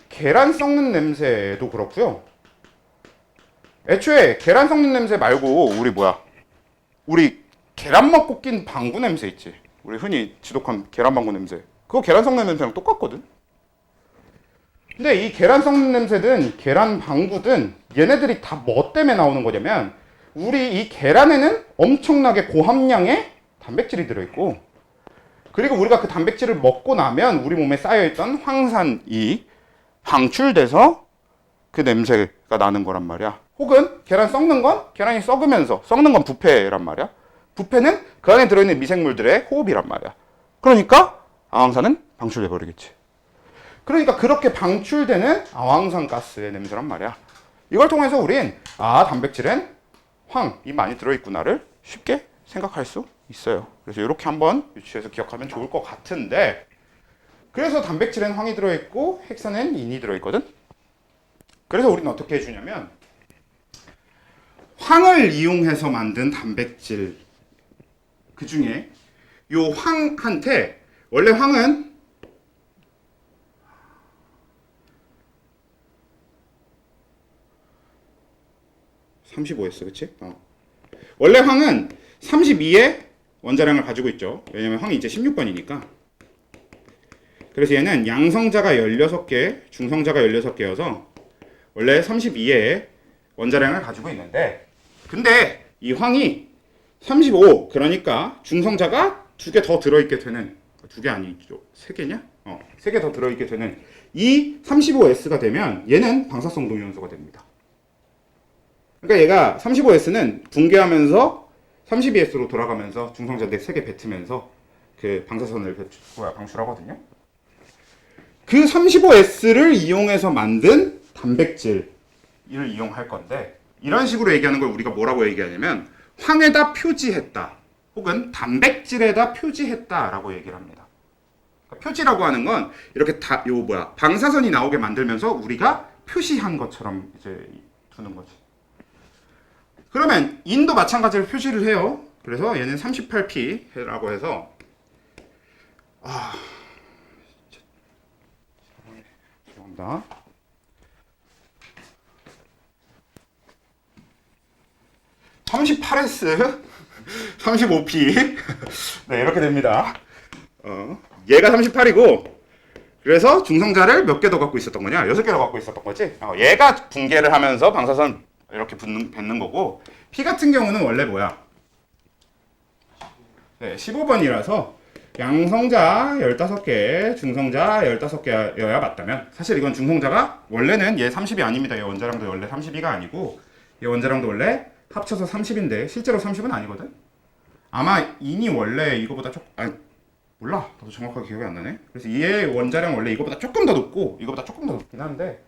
계란 썩는 냄새도 그렇고요. 애초에 계란 썩는 냄새 말고 우리 계란 먹고 낀 방구 냄새 있지. 우리 흔히 지독한 계란 방구 냄새. 그거 계란 썩는 냄새랑 똑같거든. 근데 이 계란 썩는 냄새든 계란 방구든 얘네들이 다 뭐 때문에 나오는 거냐면 우리 이 계란에는 엄청나게 고함량의 단백질이 들어있고 그리고 우리가 그 단백질을 먹고 나면 우리 몸에 쌓여있던 황산이 방출돼서 그 냄새가 나는 거란 말이야. 혹은 계란 썩는 건 계란이 썩으면서 썩는 건 부패란 말이야. 부패는 그 안에 들어있는 미생물들의 호흡이란 말이야. 그러니까 아황산은 방출돼 버리겠지. 그러니까 그렇게 방출되는 아황산가스의 냄새란 말이야. 이걸 통해서 우린 단백질엔 황이 많이 들어있구나를 쉽게 생각할 수 있어요. 그래서 이렇게 한번 유추해서 기억하면 좋을 것 같은데 그래서 단백질엔 황이 들어있고 핵산엔 인이 들어있거든. 그래서 우리는 어떻게 해주냐면 황을 이용해서 만든 단백질 그 중에 요 황한테 원래 황은 (35S) 그치? 원래 황은 32의 원자량을 가지고 있죠. 왜냐면 황이 이제 16번이니까. 그래서 얘는 양성자가 16개, 중성자가 16개여서 원래 32의 원자량을 가지고 있는데 근데 이 황이 35, 그러니까 중성자가 2개 더 들어있게 되는 2개 아니죠? 3개냐? 3개 더 들어있게 되는 이 35S가 되면 얘는 방사성 동위원소가 됩니다. 그러니까 얘가 35S는 붕괴하면서 32S로 돌아가면서 중성자 3개 뱉으면서 그 방사선을 방출하거든요. 그 35S를 이용해서 만든 단백질을 이용할 건데 이런 식으로 얘기하는 걸 우리가 뭐라고 얘기하냐면 황에다 표지했다 혹은 단백질에다 표지했다 라고 얘기를 합니다. 표지라고 하는 건 이렇게 다 요 뭐야 방사선이 나오게 만들면서 우리가 표시한 것처럼 이제 두는 거지. 그러면 인도 마찬가지로 표시를 해요. 그래서 얘는 38p라고 해서 죄송합니다. 38S 35p 네 이렇게 됩니다. 얘가 38이고 그래서 중성자를 몇 개 더 갖고 있었던 거냐? 6개 더 갖고 있었던 거지. 얘가 붕괴를 하면서 방사선 이렇게 뱉는 거고 P 같은 경우는 원래 뭐야? 네, 15번이라서 양성자 15개, 중성자 15개여야 맞다면 사실 이건 중성자가 원래는 얘 30이 아닙니다. 얘 원자량도 원래 32가 아니고 얘 원자량도 원래 합쳐서 30인데 실제로 30은 아니거든? 아마 인이 원래 이거보다 몰라. 나도 정확하게 기억이 안 나네. 그래서 얘 원자량 원래 이거보다 조금 더 높고 이거보다 조금 더 높긴 한데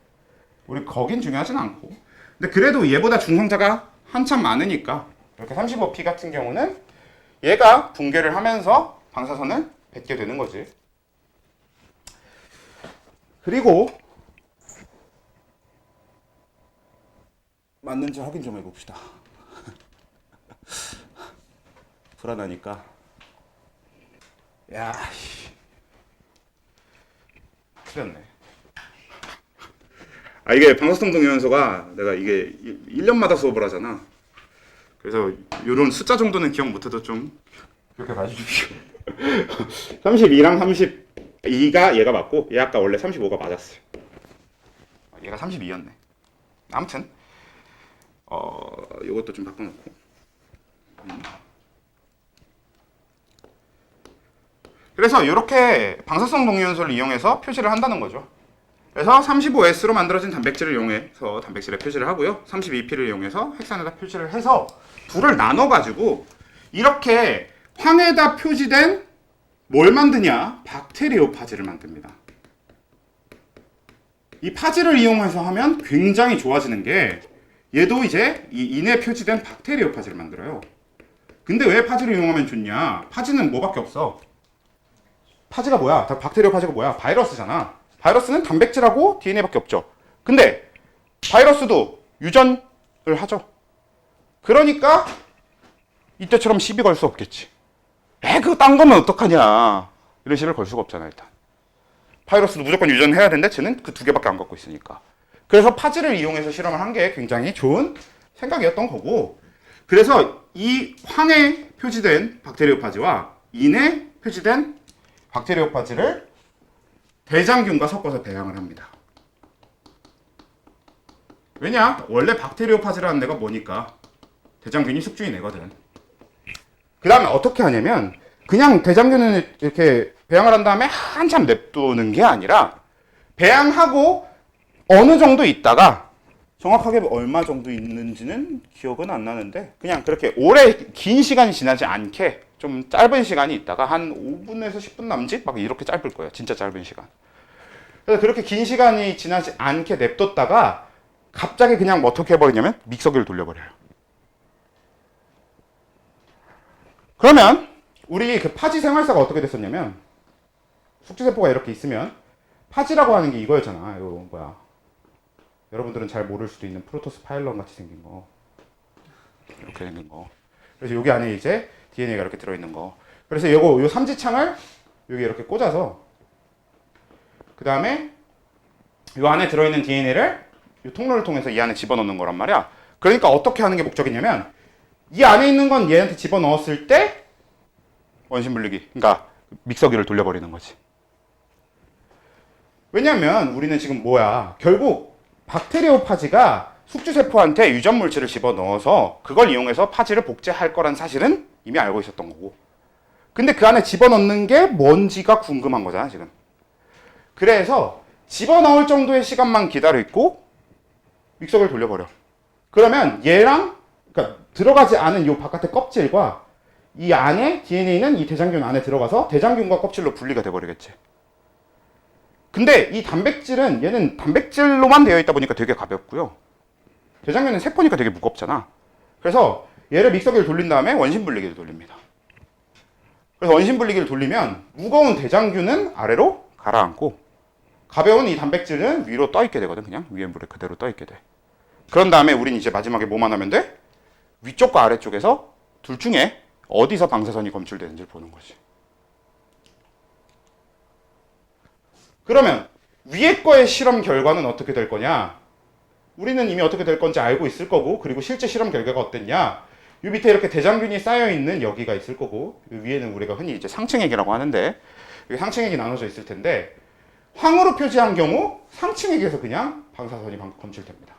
우리 거긴 중요하진 않고 근데 그래도 얘보다 중성자가 한참 많으니까 이렇게 35p 같은 경우는 얘가 붕괴를 하면서 방사선을 뱉게 되는 거지. 그리고 맞는지 확인 좀 해봅시다. 불안하니까. 야, 틀렸네. 이게 방사성 동위원소가 내가 이게 1년마다 수업을 하잖아. 그래서 이런 숫자 정도는 기억 못해도 좀 기억해 봐주십시오. 32랑 32가 얘가 맞고 얘 아까 원래 35가 맞았어요. 얘가 32였네. 아무튼 이것도 좀 바꿔놓고 그래서 이렇게 방사성 동위원소를 이용해서 표시를 한다는 거죠. 그래서 35S로 만들어진 단백질을 이용해서 단백질에 표시를 하고요. 32P를 이용해서 핵산에다 표시를 해서 둘을 나눠가지고 이렇게 황에다 표시된 뭘 만드냐? 박테리오파지를 만듭니다. 이 파지를 이용해서 하면 굉장히 좋아지는 게 얘도 이제 이 인에 표시된 박테리오파지를 만들어요. 근데 왜 파지를 이용하면 좋냐? 파지는 뭐밖에 없어. 파지가 뭐야? 박테리오파지가 뭐야? 바이러스잖아. 바이러스는 단백질하고 DNA밖에 없죠. 근데 바이러스도 유전을 하죠. 그러니까 이때처럼 시비 걸 수 없겠지. 그거 딴 거면 어떡하냐. 이런 시비를 걸 수가 없잖아 일단. 바이러스도 무조건 유전해야 되는데 쟤는 그 두 개밖에 안 갖고 있으니까. 그래서 파지를 이용해서 실험을 한 게 굉장히 좋은 생각이었던 거고 그래서 이 황에 표시된 박테리오파지와 인에 표시된 박테리오파지를 대장균과 섞어서 배양을 합니다. 왜냐? 원래 박테리오파지라는 애가 뭐니까 대장균이 숙주인 애거든. 그 다음에 어떻게 하냐면 그냥 대장균을 이렇게 배양을 한 다음에 한참 냅두는 게 아니라 배양하고 어느 정도 있다가 정확하게 얼마 정도 있는지는 기억은 안 나는데 그냥 그렇게 오래 긴 시간이 지나지 않게 좀 짧은 시간이 있다가 한 5분에서 10분 남짓? 막 이렇게 짧을 거예요. 진짜 짧은 시간. 그래서 그렇게 긴 시간이 지나지 않게 냅뒀다가 갑자기 그냥 어떻게 해버리냐면 믹서기를 돌려버려요. 그러면 우리 그 파지 생활사가 어떻게 됐었냐면 숙주세포가 이렇게 있으면 파지라고 하는 게 이거였잖아. 이거 뭐야? 여러분들은 잘 모를 수도 있는 프로토스 파일럿 같이 생긴 거. 이렇게 생긴 거. 그래서 여기 안에 이제 DNA가 이렇게 들어있는 거. 그래서 요 삼지창을 여기 이렇게 꽂아서 그 다음에 요 안에 들어있는 DNA를 이 통로를 통해서 이 안에 집어넣는 거란 말이야. 그러니까 어떻게 하는 게 목적이냐면 이 안에 있는 건 얘한테 집어넣었을 때 원심 분리기, 그러니까 믹서기를 돌려버리는 거지. 왜냐면 우리는 지금 뭐야? 결국 박테리오파지가 숙주세포한테 유전 물질을 집어넣어서 그걸 이용해서 파지를 복제할 거란 사실은 이미 알고 있었던 거고. 근데 그 안에 집어넣는 게 뭔지가 궁금한 거잖아, 지금. 그래서 집어넣을 정도의 시간만 기다리고 믹서기를 돌려버려. 그러면 얘랑 그러니까 들어가지 않은 이 바깥의 껍질과 이 안에 DNA는 이 대장균 안에 들어가서 대장균과 껍질로 분리가 돼버리겠지. 근데 이 단백질은 얘는 단백질로만 되어 있다 보니까 되게 가볍고요. 대장균은 세포니까 되게 무겁잖아. 그래서 얘를 믹서기를 돌린 다음에 원심 분리기를 돌립니다. 그래서 원심 분리기를 돌리면 무거운 대장균은 아래로 가라앉고 가벼운 이 단백질은 위로 떠 있게 되거든. 그냥 위에 물에 그대로 떠 있게 돼. 그런 다음에 우린 이제 마지막에 뭐만 하면 돼? 위쪽과 아래쪽에서 둘 중에 어디서 방사선이 검출되는지를 보는 거지. 그러면 위에 거의 실험 결과는 어떻게 될 거냐? 우리는 이미 어떻게 될 건지 알고 있을 거고, 그리고 실제 실험 결과가 어땠냐? 이 밑에 이렇게 대장균이 쌓여 있는 여기가 있을 거고, 이 위에는 우리가 흔히 이제 상층액이라고 하는데, 여기 상층액이 나눠져 있을 텐데, 황으로 표시한 경우 상층액에서 그냥 방사선이 검출됩니다.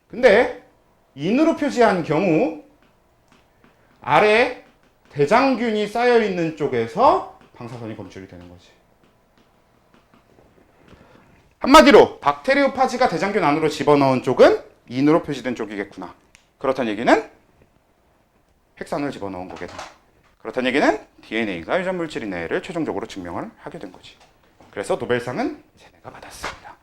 근데 인으로 표시한 경우 아래 대장균이 쌓여 있는 쪽에서 방사선이 검출이 되는 거지. 한마디로 박테리오파지가 대장균 안으로 집어넣은 쪽은 인으로 표시된 쪽이겠구나. 그렇다는 얘기는 핵산을 집어넣은 거겠다. 그렇다는 얘기는 DNA가 유전 물질이네를 최종적으로 증명을 하게 된 거지. 그래서 노벨상은 쟤네가 받았습니다.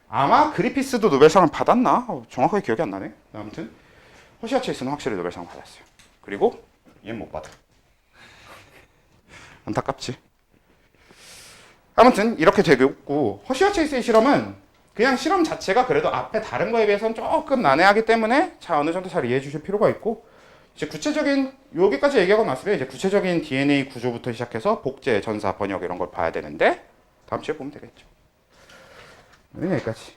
아마 그리피스도 노벨상을 받았나? 정확하게 기억이 안 나네. 아무튼 허시아 체이스는 확실히 노벨상 받았어요. 그리고 얘는 못 받아. 안타깝지. 아무튼 이렇게 되고, 허시아 체이스의 실험은 그냥 실험 자체가 그래도 앞에 다른 거에 비해서는 조금 난해하기 때문에 어느 정도 잘 이해해 주실 필요가 있고, 이제 구체적인 여기까지 얘기하고 났으면 이제 구체적인 DNA 구조부터 시작해서 복제, 전사, 번역 이런 걸 봐야 되는데 다음 주에 보면 되겠죠. 여기까지.